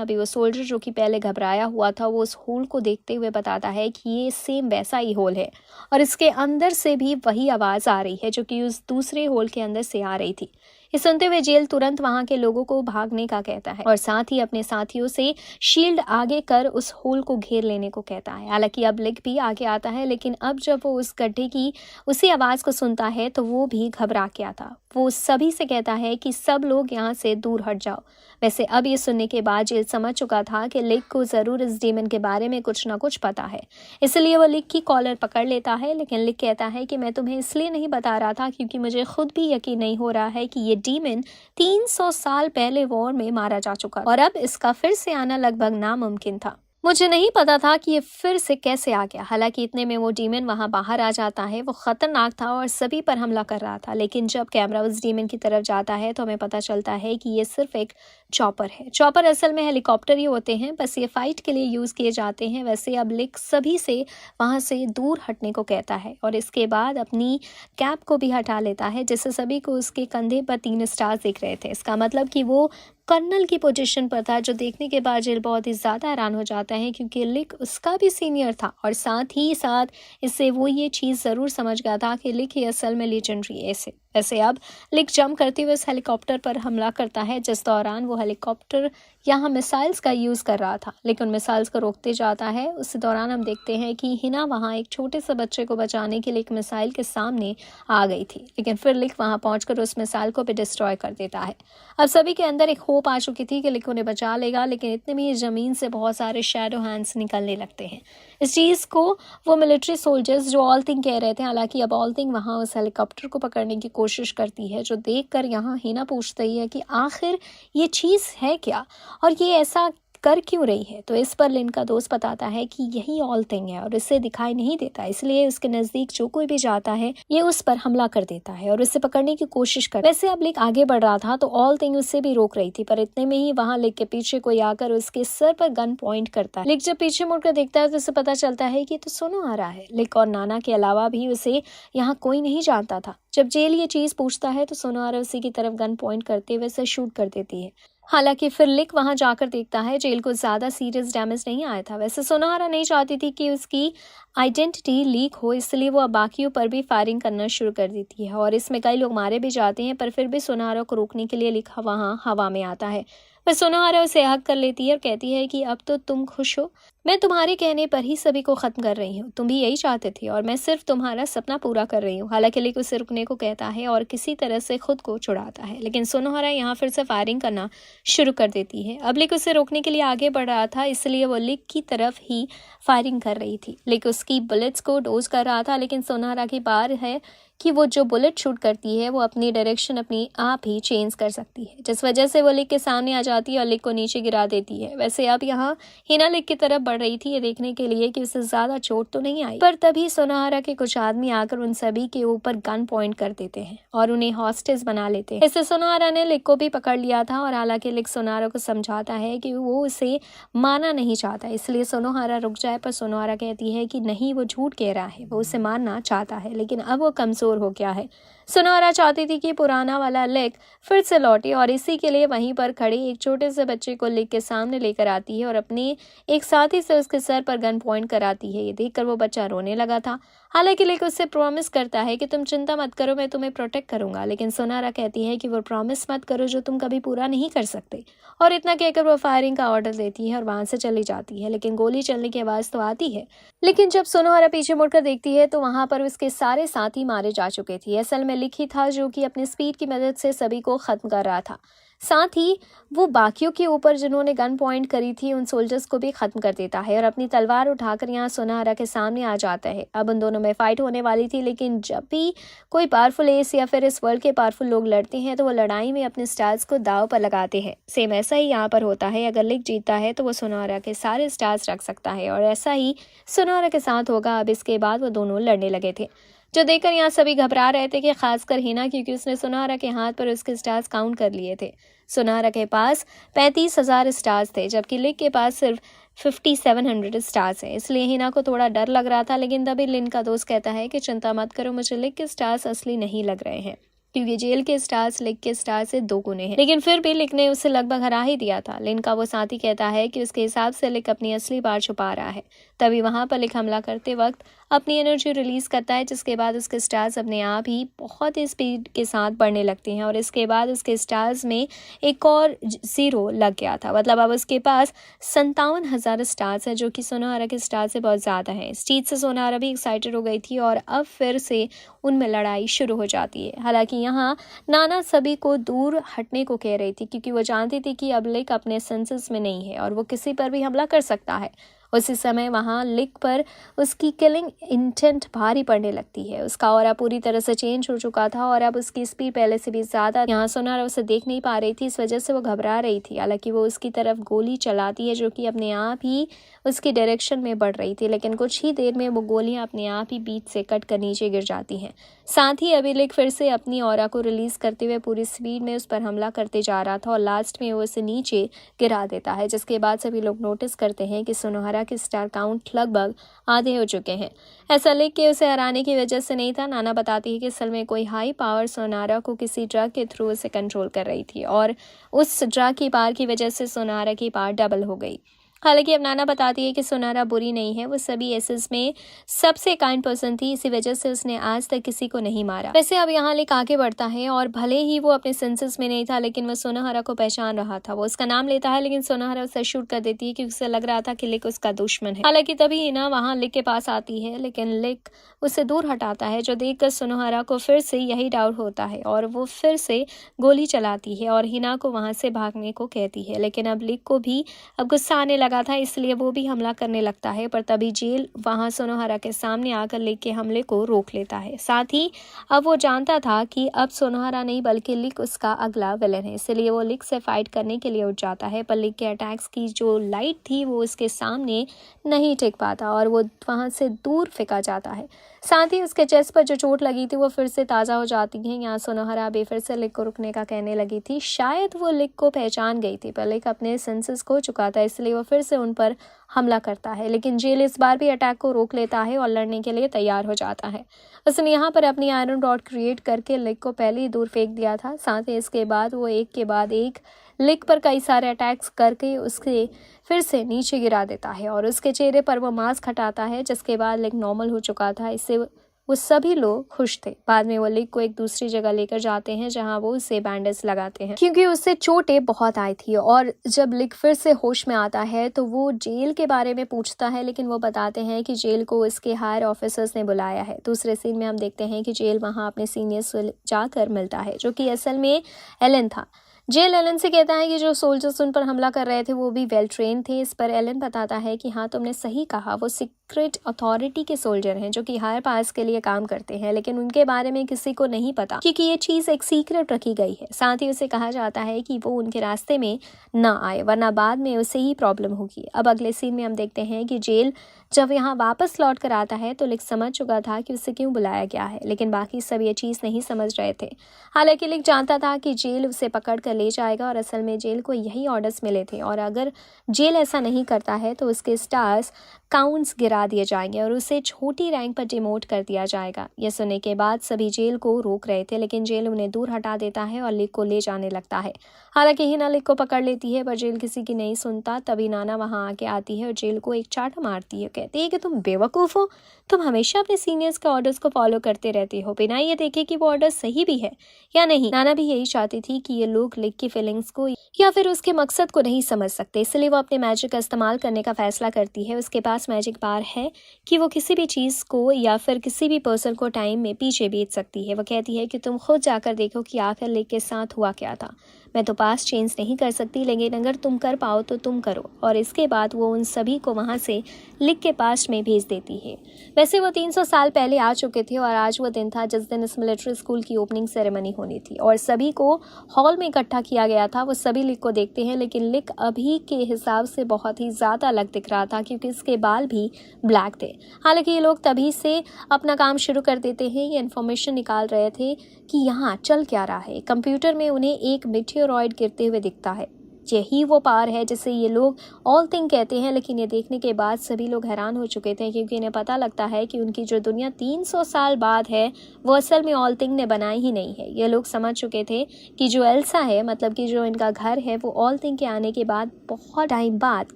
अभी वो सोल्जर जो कि पहले घबराया हुआ था वो उस होल को देखते हुए बताता है कि ये सेम वैसा ही होल है और इसके अंदर से भी वही आवाज आ रही है जो कि उस दूसरे होल के अंदर से आ रही थी। ये सुनते हुए जेल तुरंत वहां के लोगों को भागने का कहता है और साथ ही अपने साथियों से शील्ड आगे कर उस होल को घेर लेने को कहता है। हालांकि अब लिक भी आगे आता है, लेकिन अब जब वो उस गड्ढे की उसी आवाज को सुनता है तो वो भी घबरा गया था। वो सभी से कहता है कि सब लोग यहाँ से दूर हट जाओ। वैसे अब ये सुनने के बाद जेल समझ चुका था कि लिक को जरूर इस डीमन के बारे में कुछ ना कुछ पता है, इसलिए वो लिक की कॉलर पकड़ लेता है। लेकिन लिक कहता है कि मैं तुम्हें इसलिए नहीं बता रहा था क्योंकि मुझे खुद भी यकीन नहीं हो रहा है कि ये डीमन 300 साल पहले वॉर में मारा जा चुका और अब इसका फिर से आना लगभग नामुमकिन था। मुझे नहीं पता था कि ये फिर से कैसे आ गया। हालांकि इतने में वो डीमन वहां बाहर आ जाता है। वो खतरनाक था और सभी पर हमला कर रहा था, लेकिन जब कैमरा उस डीमन की तरफ जाता है तो हमें पता चलता है कि ये सिर्फ एक चॉपर है। चॉपर असल में हेलीकॉप्टर ही होते हैं, बस ये फाइट के लिए यूज किए जाते हैं। वैसे अब लिक सभी से वहां से दूर हटने को कहता है और इसके बाद अपनी कैप को भी हटा लेता है, जिससे सभी को उसके कंधे पर 3 स्टार्स दिख रहे थे। इसका मतलब कि वो कर्नल की पोजीशन पर था, जो देखने के बाद जेल बहुत ही ज़्यादा हैरान हो जाता है क्योंकि लिक उसका भी सीनियर था और साथ ही साथ इससे वो ये चीज़ ज़रूर समझ गया था कि लिक ही असल में लीजेंडरी ऐसे। वैसे अब लिक जंप करते हुए उस हेलीकॉप्टर पर हमला करता है, जिस दौरान वो हेलीकॉप्टर यहाँ मिसाइल्स का यूज़ कर रहा था, लेकिन मिसाइल्स को रोकते जाता है। उस दौरान हम देखते हैं कि हिना वहाँ एक छोटे से बच्चे को बचाने के लिए एक मिसाइल के सामने आ गई थी, लेकिन फिर लिक वहाँ पहुँचकर उस मिसाइल को भी डिस्ट्रॉय कर देता है। अब सभी के अंदर एक होप आ चुकी थी कि लिक उन्हें बचा लेगा, लेकिन इतने में ज़मीन से बहुत सारे शैडो हैंड्स निकलने लगते हैं। इस चीज़ को वो मिलिट्री सोल्जर्स जो ऑल थिंग कह रहे थे। हालांकि अब ऑल थिंग वहाँ उस हेलीकॉप्टर को पकड़ने की कोशिश करती है, जो देखकर यहाँ हिना पूछती है कि आखिर ये चीज़ है क्या और ये ऐसा कर क्यों रही है। तो इस पर लिन का दोस्त बताता है कि यही ऑल थिंग है और इसे दिखाई नहीं देता, इसलिए उसके नजदीक जो कोई भी जाता है ये उस पर हमला कर देता है और उसे पकड़ने की कोशिश कर। वैसे अब लिक आगे बढ़ रहा था तो ऑल थिंग उससे भी रोक रही थी, पर इतने में ही वहाँ लिक के पीछे कोई आकर उसके सर पर गन पॉइंट करता है। लिक जब पीछे मुड़कर देखता है तो उसे पता चलता है कि तो सोनो आ रहा है। लिक और नाना के अलावा भी उसे यहाँ कोई नहीं जानता था। जब जेल ये चीज पूछता है तो सोनोहारा उसी की तरफ गन पॉइंट करते हुए उसे शूट कर देती है। हालांकि फिर लिक वहां जाकर देखता है जेल को ज्यादा सीरियस डैमेज नहीं आया था। वैसे सोनोहारा नहीं चाहती थी कि उसकी आइडेंटिटी लीक हो, इसलिए वो अब बाकियों पर भी फायरिंग करना शुरू कर देती है और इसमें कई लोग मारे भी जाते हैं, पर फिर भी सोनोहारा को रोकने के लिए लिक वहां हवा में आता है। वह सोनोहारा उसे हक कर लेती है और कहती है कि अब तो तुम खुश हो, मैं तुम्हारे कहने पर ही सभी को खत्म कर रही हूँ। तुम भी यही चाहते थे और मैं सिर्फ तुम्हारा सपना पूरा कर रही हूँ। हालांकि लिक उसे रुकने को कहता है और किसी तरह से खुद को छुड़ाता है, लेकिन सोनोहारा यहाँ फिर से फायरिंग करना शुरू कर देती है। अब लिक उसे रोकने के लिए आगे बढ़ रहा था, इसलिए वो लिक की तरफ ही फायरिंग कर रही थी। लिक उसकी बुलेट्स को डोज कर रहा था, लेकिन सोनोहारा की बार है कि वो जो बुलेट शूट करती है वो अपनी डायरेक्शन अपनी आप ही चेंज कर सकती है, जिस वजह से वो लिक के सामने आ जाती है और लिक को नीचे गिरा देती है। वैसे अब यहाँ हिना लिक की तरफ बढ़ रही थी ये देखने के लिए कि उसे ज्यादा चोट तो नहीं आई, पर तभी सोनोहारा के कुछ आदमी आकर उन सभी के ऊपर गन पॉइंट कर देते हैं और उन्हें हॉस्टेज बना लेते हैं। इससे सोनोहारा ने लिक को भी पकड़ लिया था और हालांकि लिक सोनोहारा को समझाता है कि वो उसे मारना नहीं चाहता, इसलिए सोनोहारा रुक जाए, पर सोनोहारा कहती है कि नहीं, वो झूठ कह रहा है, वो उसे मारना चाहता है, लेकिन अब वो कमजोर हो गया है। सोनोहारा चाहती थी कि पुराना वाला लिक फिर से लौटे और इसी के लिए वहीं पर खड़े एक छोटे से बच्चे को लिक के सामने लेकर आती है और अपने एक साथी से उसके सर पर गन पॉइंट कराती है। ये देखकर वो बच्चा रोने लगा था। हालांकि लिक उससे प्रॉमिस करता है कि तुम चिंता मत करो, मैं तुम्हें प्रोटेक्ट करूंगा, लेकिन सोनोहारा कहती है कि वो प्रॉमिस मत करो जो तुम कभी पूरा नहीं कर सकते, और इतना कहकर वो फायरिंग का ऑर्डर देती है और वहां से चली जाती है। लेकिन गोली चलने की आवाज तो आती है, लेकिन जब सोनोहारा पीछे मुड़कर देखती है तो वहां पर उसके सारे साथी मारे जा चुके थे। असल में लिक ही था जो कि अपनी स्पीड की मदद से सभी को खत्म कर रहा था। साथ ही वो बाकियों के ऊपर जिन्होंने गन पॉइंट करी थी उन सोल्जर्स को भी खत्म कर देता है और अपनी तलवार उठाकर यहाँ सोनोहारा के सामने आ जाता है। अब उन दोनों में फाइट होने वाली थी, लेकिन जब भी कोई पावरफुल एस या फिर इस वर्ल्ड के पावरफुल लोग लड़ते हैं तो वो लड़ाई में अपने स्टार्स को दाव पर लगाते हैं। सेम ऐसा ही यहाँ पर होता है। अगर लिक जीतता है तो वो सोनोहारा के सारे स्टार्स रख सकता है और ऐसा ही सोनोहारा के साथ होगा। अब इसके बाद वो दोनों लड़ने लगे थे, जो देखकर यहाँ सभी घबरा रहे थे, कि खासकर हिना, क्योंकि उसने सोनोहारा के हाथ पर उसके स्टार्स काउंट कर लिए थे। सोनोहारा के पास 35,000 स्टार्स थे, जबकि लिक के पास सिर्फ 5700 स्टार्स है, इसलिए हिना को थोड़ा डर लग रहा था। लेकिन तभी लिन का दोस्त कहता है कि चिंता मत करो, मुझे लिक के स्टार्स असली नहीं लग रहे हैं, क्योंकि जेल के स्टार्स लिक के स्टार से 2 गुने हैं। लेकिन फिर भी लिक ने उसे लगभग हरा ही दिया था। लिन का वो साथी कहता है कि उसके हिसाब से लिक अपनी असली बात छुपा रहा है। तभी वहां पर लिक हमला करते वक्त अपनी एनर्जी रिलीज करता है, जिसके बाद उसके स्टार्स अपने आप ही बहुत ही स्पीड के साथ बढ़ने लगते हैं और इसके बाद उसके स्टार्स में एक और 0 लग गया था। मतलब अब उसके पास 57,000 स्टार्स है, जो कि सोनोहारा के स्टार से बहुत ज़्यादा है। इस चीज़ से सोनोहारा भी एक्साइटेड हो गई थी और अब फिर से उनमें लड़ाई शुरू हो जाती है। हालांकि यहाँ नाना सभी को दूर हटने को कह रही थी, क्योंकि वो जानती थी कि अब लिक अपने सेंसेस में नहीं है और वो किसी पर भी हमला कर सकता है। उसी समय वहाँ लिक पर उसकी किलिंग इंटेंट भारी पड़ने लगती है। उसका ऑरा पूरी तरह से चेंज हो चुका था और अब उसकी स्पीड पहले से भी ज़्यादा। यहाँ सोनारा उसे देख नहीं पा रही थी, इस वजह से वो घबरा रही थी। हालांकि वो उसकी तरफ गोली चलाती है, जो कि अपने आप ही उसकी डायरेक्शन में बढ़ रही थी, लेकिन कुछ ही देर में वो गोलियां अपने आप ही बीच से कट कर नीचे गिर जाती हैं। साथ ही अभी लिक फिर से अपनी ऑरा को रिलीज करते हुए पूरी स्पीड में उस पर हमला करते जा रहा था और लास्ट में वो उसे नीचे गिरा देता है, जिसके बाद सभी लोग नोटिस करते हैं कि सोनोहारा के स्टार काउंट लगभग आधे हो चुके हैं। ऐसा लिक के उसे हराने की वजह से नहीं था। नाना बताती है कि असल में कोई हाई पावर सोनारा को किसी ड्रग के थ्रू उसे कंट्रोल कर रही थी और उस ड्रग की पावर की वजह से सोनारा की पावर डबल हो गई। हालांकि अब नाना बताती है कि सोनारा बुरी नहीं है, वो सभी एसेस में सबसे काइंड पर्सन थी, इसी वजह से उसने आज तक किसी को नहीं मारा। वैसे अब यहाँ लिक आगे बढ़ता है और भले ही वो अपने सेंसेस में नहीं था, लेकिन वो सोनोहारा को पहचान रहा था। वो उसका नाम लेता है, लेकिन सोनोहारा उसे शूट कर देती है, क्योंकि उसे लग रहा था कि लिक उसका दुश्मन है। हालांकि तभी हिना वहाँ लिक के पास आती है, लेकिन लिक उसे दूर हटाता है, जो देखकर सोनोहारा को फिर से यही डाउट होता है और वो फिर से गोली चलाती है और हिना को वहां से भागने को कहती है। लेकिन अब लिक को भी अब गुस्सा आने लगा था, इसलिए वो भी हमला करने लगता है, पर तभी जेल वहां सोनोहारा के सामने आकर लिक के हमले को रोक लेता है। साथ ही अब वो जानता था कि अब सोनोहारा नहीं बल्कि लिक उसका अगला विलन है, इसलिए वो लिक से फाइट करने के लिए उठ जाता है, पर लिक के अटैक्स की जो लाइट थी वो उसके सामने नहीं टिक पाता और वो वहां से दूर फेंका जाता है। साथ ही उसके चेस्ट पर जो चोट लगी थी वो फिर से ताज़ा हो जाती है। यहाँ सोनोहारा भी फिर से लिक को रुकने का कहने लगी थी। शायद वो लिक को पहचान गई थी, पर लिक अपने सेंसेस खो चुका था, इसलिए वो फिर से उन पर हमला करता है। लेकिन जेल इस बार भी अटैक को रोक लेता है और लड़ने के लिए तैयार हो जाता है। उसने यहाँ पर अपनी आयरन रॉड क्रिएट करके लिक को पहले ही दूर फेंक दिया था। साथ ही इसके बाद वो एक के बाद एक लिक पर कई सारे अटैक्स करके उसके फिर से नीचे गिरा देता है और उसके चेहरे पर वो मास्क हटाता है, जिसके बाद लिक नॉर्मल हो चुका था। इससे वो सभी लोग खुश थे। बाद में वो लिक को एक दूसरी जगह लेकर जाते हैं, जहां वो उसे बैंडेज लगाते हैं, क्योंकि उससे चोटें बहुत आई थी। और जब लिक फिर से होश में आता है तो वो जेल के बारे में पूछता है, लेकिन वो बताते हैं कि जेल को उसके हायर ऑफिसर्स ने बुलाया है। दूसरे सीन में हम देखते हैं कि जेल वहां अपने सीनियर्स से जाकर मिलता है, जो कि असल में एलन था। जेल एलन से कहता है कि जो सोल्जर्स उन पर हमला कर रहे थे वो भी वेल ट्रेन थे। इस पर एलन बताता है कि हाँ, तुमने सही कहा, वो सीक्रेट अथॉरिटी के सोल्जर हैं, जो कि हायर पास के लिए काम करते हैं, लेकिन उनके बारे में किसी को नहीं पता, क्योंकि ये चीज़ एक सीक्रेट रखी गई है। साथ ही उसे कहा जाता है कि वो उनके रास्ते में ना आए, वरना बाद में उसे ही प्रॉब्लम होगी। अब अगले सीन में हम देखते हैं कि जेल जब यहाँ वापस लौट कर आता है तो लिक समझ चुका था कि उसे क्यों बुलाया गया है, लेकिन बाकी सब ये चीज़ नहीं समझ रहे थे। हालांकि लिक जानता था कि जेल उसे पकड़ कर ले जाएगा और असल में जेल को यही ऑर्डर्स मिले थे, और अगर जेल ऐसा नहीं करता है तो उसके स्टार्स काउंट्स गिरा दिए जाएंगे और उसे छोटी रैंक पर डिमोट कर दिया जाएगा। यह सुनने के बाद सभी जेल को रोक रहे थे, लेकिन जेल उन्हें दूर हटा देता है और लिक को ले जाने लगता है। हालांकि हिना लिक को पकड़ लेती है, पर जेल किसी की नहीं सुनता। तभी नाना वहां आके आती है और जेल को एक चाटा मारती है। कहती है कि तुम बेवकूफ़ हो, तुम हमेशा अपने सीनियर्स के ऑर्डर्स को फॉलो करते रहते हो, बिना ये देखे कि वो ऑर्डर सही भी है या नहीं। नाना भी यही चाहती थी कि ये लोग लिक की फीलिंग्स को या फिर उसके मकसद को नहीं समझ सकते, इसलिए वो अपने मैजिक का इस्तेमाल करने का फैसला करती है। उसके पास मैजिक पावर है कि वो किसी भी चीज़ को या फिर किसी भी पर्सन को टाइम में पीछे भेज सकती है। वो कहती है कि तुम खुद जाकर देखो कि आखिर लिक के साथ हुआ क्या था। मैं तो पास्ट चेंज नहीं कर सकती, लेकिन अगर तुम कर पाओ तो तुम करो। और इसके बाद वो उन सभी को वहाँ से लिक के पास्ट में भेज देती है। वैसे वो 300 साल पहले आ चुके थे और आज वो दिन था जिस दिन इस मिलिट्री स्कूल की ओपनिंग सेरेमनी होनी थी और सभी को हॉल में इकट्ठा किया गया था। वो सभी लिक को देखते हैं, लेकिन लिक अभी के हिसाब से बहुत ही ज़्यादा अलग दिख रहा था, क्योंकि इसके बाल भी ब्लैक थे। हालांकि ये लोग तभी से अपना काम शुरू कर देते हैं। ये इन्फॉर्मेशन निकाल रहे थे कि यहाँ चल क्या रहा है। कंप्यूटर में उन्हें एक मेटेओरॉइड गिरते हुए दिखता है। यही वो पावर है जिसे ये लोग ऑल थिंग कहते हैं। लेकिन ये देखने के बाद सभी लोग हैरान हो चुके थे, क्योंकि इन्हें पता लगता है कि उनकी जो दुनिया 300 साल बाद है वो असल में ऑल थिंग ने बनाई ही नहीं है। ये लोग समझ चुके थे कि जो एल्सा है, मतलब कि जो इनका घर है, वो ऑल थिंग के आने के बाद बहुत टाइम बाद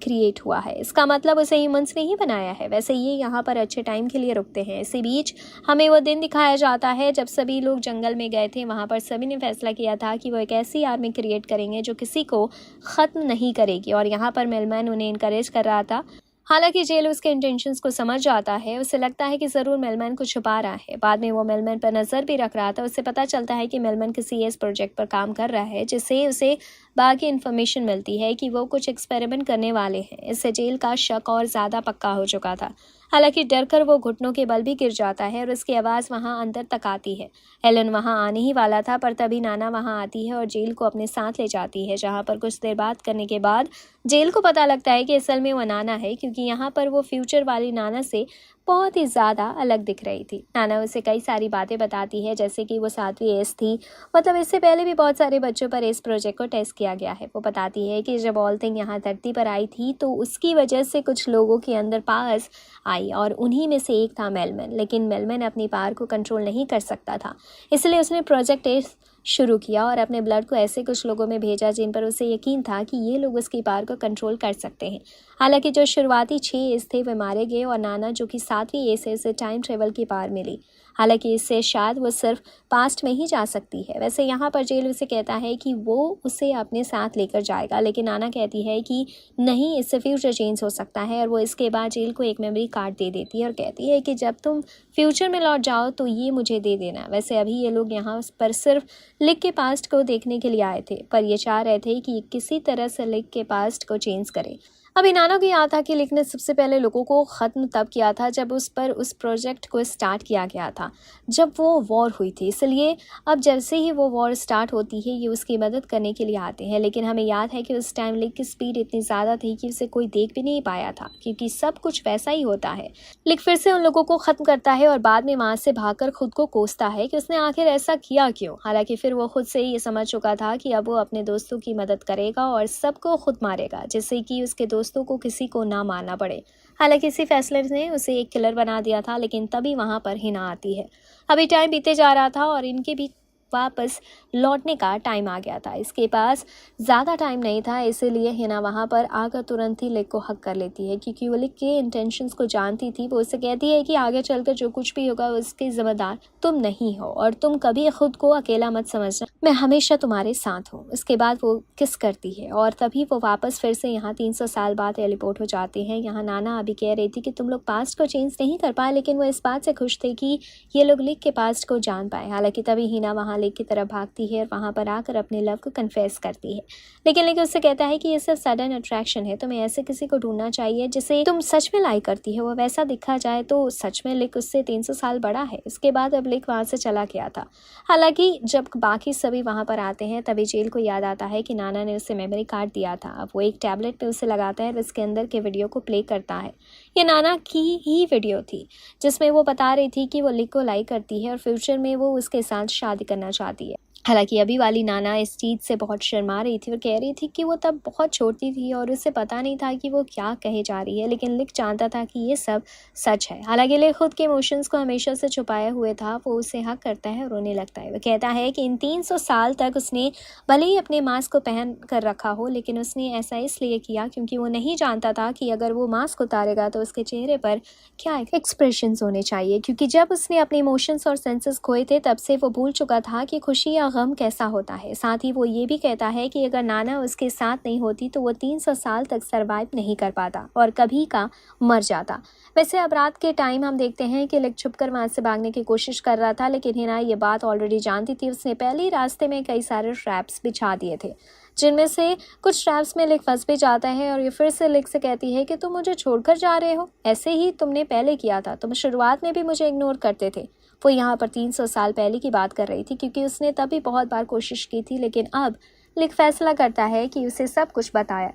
क्रिएट हुआ है। इसका मतलब उसे ह्यूमंस ने ही बनाया है। वैसे ये यहाँ पर अच्छे टाइम के लिए रुकते हैं। इसी बीच हमें वो दिन दिखाया जाता है जब सभी लोग जंगल में गए थे। वहाँ पर सभी ने फैसला किया था कि वो एक ऐसी आर्मी क्रिएट करेंगे जो किसी को ख़त्म नहीं करेगी, और यहाँ पर मेलमैन उन्हें इनकरेज कर रहा था। हालांकि जेल उसके इंटेंशंस को समझ जाता है। उसे लगता है कि ज़रूर मेलमैन को छुपा रहा है। बाद में वो मेलमैन पर नज़र भी रख रहा था। उसे पता चलता है कि मेलमैन किसी इस प्रोजेक्ट पर काम कर रहा है, जिससे उसे बाकी इन्फॉर्मेशन मिलती है कि वो कुछ एक्सपेरिमेंट करने वाले हैं। इससे जेल का शक और ज़्यादा पक्का हो चुका था। हालांकि डर कर वो घुटनों के बल भी गिर जाता है और उसकी आवाज़ वहाँ अंदर तक आती है। हेलन वहाँ आने ही वाला था, पर तभी नाना वहाँ आती है और जेल को अपने साथ ले जाती है, जहाँ पर कुछ देर बात करने के बाद जेल को पता लगता है कि असल में वो नाना है, क्योंकि यहाँ पर वो फ्यूचर वाली नाना से बहुत ही ज़्यादा अलग दिख रही थी। नाना उसे कई सारी बातें बताती है, जैसे कि वो 7वीं एस थी, मतलब इससे पहले भी बहुत सारे बच्चों पर इस प्रोजेक्ट को टेस्ट किया गया है। वो बताती है कि जब ऑल थिंग यहाँ धरती पर आई थी तो उसकी वजह से कुछ लोगों के अंदर पावर्स आई, और उन्हीं में से एक था मेलमैन। लेकिन मेलमैन अपनी पावर को कंट्रोल नहीं कर सकता था, इसलिए उसने प्रोजेक्ट एस शुरू किया और अपने ब्लड को ऐसे कुछ लोगों में भेजा जिन पर उसे यकीन था कि ये लोग उसकी पावर को कंट्रोल कर सकते हैं। हालांकि जो शुरुआती 6 एस थे वे मारे गए, और नाना जो कि 7वीं एस है उसे टाइम ट्रेवल की पावर मिली। हालांकि इससे शायद वो सिर्फ पास्ट में ही जा सकती है। वैसे यहाँ पर जेल उसे कहता है कि वो उसे अपने साथ लेकर जाएगा, लेकिन नाना कहती है कि नहीं, इससे फ्यूचर चेंज हो सकता है। और वो इसके बाद जेल को एक मेमोरी कार्ड दे देती है और कहती है कि जब तुम फ्यूचर में लौट जाओ तो ये मुझे दे देना। वैसे अभी ये लोग यहाँ पर सिर्फ लिक के पास्ट को देखने के लिए आए थे, पर ये चाह रहे थे कि किसी तरह से लिक के पास्ट को चेंज करें। अभी नाना को याद था कि लिक ने सबसे पहले लोगों को ख़त्म तब किया था जब उस पर उस प्रोजेक्ट को स्टार्ट किया गया था, जब वो वॉर हुई थी। इसलिए अब जैसे ही वो वॉर स्टार्ट होती है ये उसकी मदद करने के लिए आते हैं। लेकिन हमें याद है कि उस टाइम लिक की स्पीड इतनी ज़्यादा थी कि उसे कोई देख भी नहीं पाया था, क्योंकि सब कुछ वैसा ही होता है। लिक फिर से उन लोगों को ख़त्म करता है और बाद में वहाँ से भागकर खुद को कोसता है कि उसने आखिर ऐसा किया क्यों। हालांकि फिर वो खुद से ही ये समझ चुका था कि अब वो अपने दोस्तों की मदद करेगा और सबको खुद मारेगा, जिससे कि उसके दोस्तों को किसी को ना मारना पड़े। हालांकि इसी फैसले ने उसे एक किलर बना दिया था, लेकिन तभी वहां पर हिना आती है। अभी टाइम बीते जा रहा था और इनके भी वापस लौटने का टाइम आ गया था। इसके पास ज़्यादा टाइम नहीं था, इसीलिए हिना वहाँ पर आकर तुरंत ही लिक को हक कर लेती है, क्योंकि वो लिक के इंटेंशंस को जानती थी। वो उससे कहती है कि आगे चलकर जो कुछ भी होगा उसके जिम्मेदार तुम नहीं हो, और तुम कभी खुद को अकेला मत समझना, मैं हमेशा तुम्हारे साथ हूँ। उसके बाद वो किस करती है और तभी वो वापस फिर से यहाँ 300 साल बाद टेलीपोर्ट हो जाते हैं। यहाँ नाना अभी कह रही थी कि तुम लोग पास्ट को चेंज नहीं कर पाए, लेकिन वो इस बात से खुश थे कि ये लोग लिक के पास्ट को जान पाए। हालांकि तभी हिना वहाँ लेक की तरफ भागती है और वहाँ पर आकर अपने लव को कन्फेस करती है, लेकिन लेकिन उससे कहता है कि ये सिर्फ सडन अट्रैक्शन है, तुम्हें ऐसे किसी को ढूंढना चाहिए जिसे तुम सच में लाइक करती है। वो वैसा दिखा जाए तो सच में लिक उससे 300 साल बड़ा है। इसके बाद अब लिक वहाँ से चला गया था। हालांकि जब बाकी सभी वहाँ पर आते हैं तभी जेल को याद आता है कि नाना ने उसे मेमोरी कार्ड दिया था। अब वो एक टैबलेट पे उसे लगाता है और इसके अंदर के वीडियो को प्ले करता है। ये नाना की ही वीडियो थी जिसमें वो बता रही थी कि वो लिक को लाइक करती है और फ्यूचर में वो उसके साथ शादी करना चाहती है। हालांकि अभी वाली नाना इस चीज़ से बहुत शर्मा रही थी और कह रही थी कि वो तब बहुत छोटी थी और उसे पता नहीं था कि वो क्या कहे जा रही है, लेकिन लिक जानता था कि ये सब सच है। हालांकि लिक खुद के इमोशंस को हमेशा से छुपाए हुए था। वो उसे हक करता है और रोने लगता है। वो कहता है कि इन 300 साल तक उसने भले ही अपने मास्क को पहन कर रखा हो, लेकिन उसने ऐसा इसलिए किया क्योंकि वो नहीं जानता था कि अगर वो मास्क उतारेगा तो उसके चेहरे पर क्या एक्सप्रेशंस होने चाहिए, क्योंकि जब उसने अपने इमोशंस और सेंसेस खोए थे तब से वो भूल चुका था कि खुशी या गम कैसा होता है। साथ ही वो ये भी कहता है कि अगर नाना उसके साथ नहीं होती तो वो 300 साल तक सरवाइव नहीं कर पाता और कभी का मर जाता। वैसे अब रात के टाइम हम देखते हैं कि लिक छुपकर वहां से भागने की कोशिश कर रहा था, लेकिन हिना ये बात ऑलरेडी जानती थी। उसने पहले ही रास्ते में कई सारे ट्रैप्स बिछा दिए थे, जिनमें से कुछ ट्रैप्स में लिक फंस भी जाता है और ये फिर से लिक से कहती है कि तुम मुझे छोड़कर जा रहे हो, ऐसे ही तुमने पहले किया था, तुम शुरुआत में भी मुझे इग्नोर करते थे। वो यहाँ पर 300 साल पहले की बात कर रही थी, क्योंकि उसने तभी बहुत बार कोशिश की थी, लेकिन अब लिक फैसला करता है कि उसे सब कुछ बताया।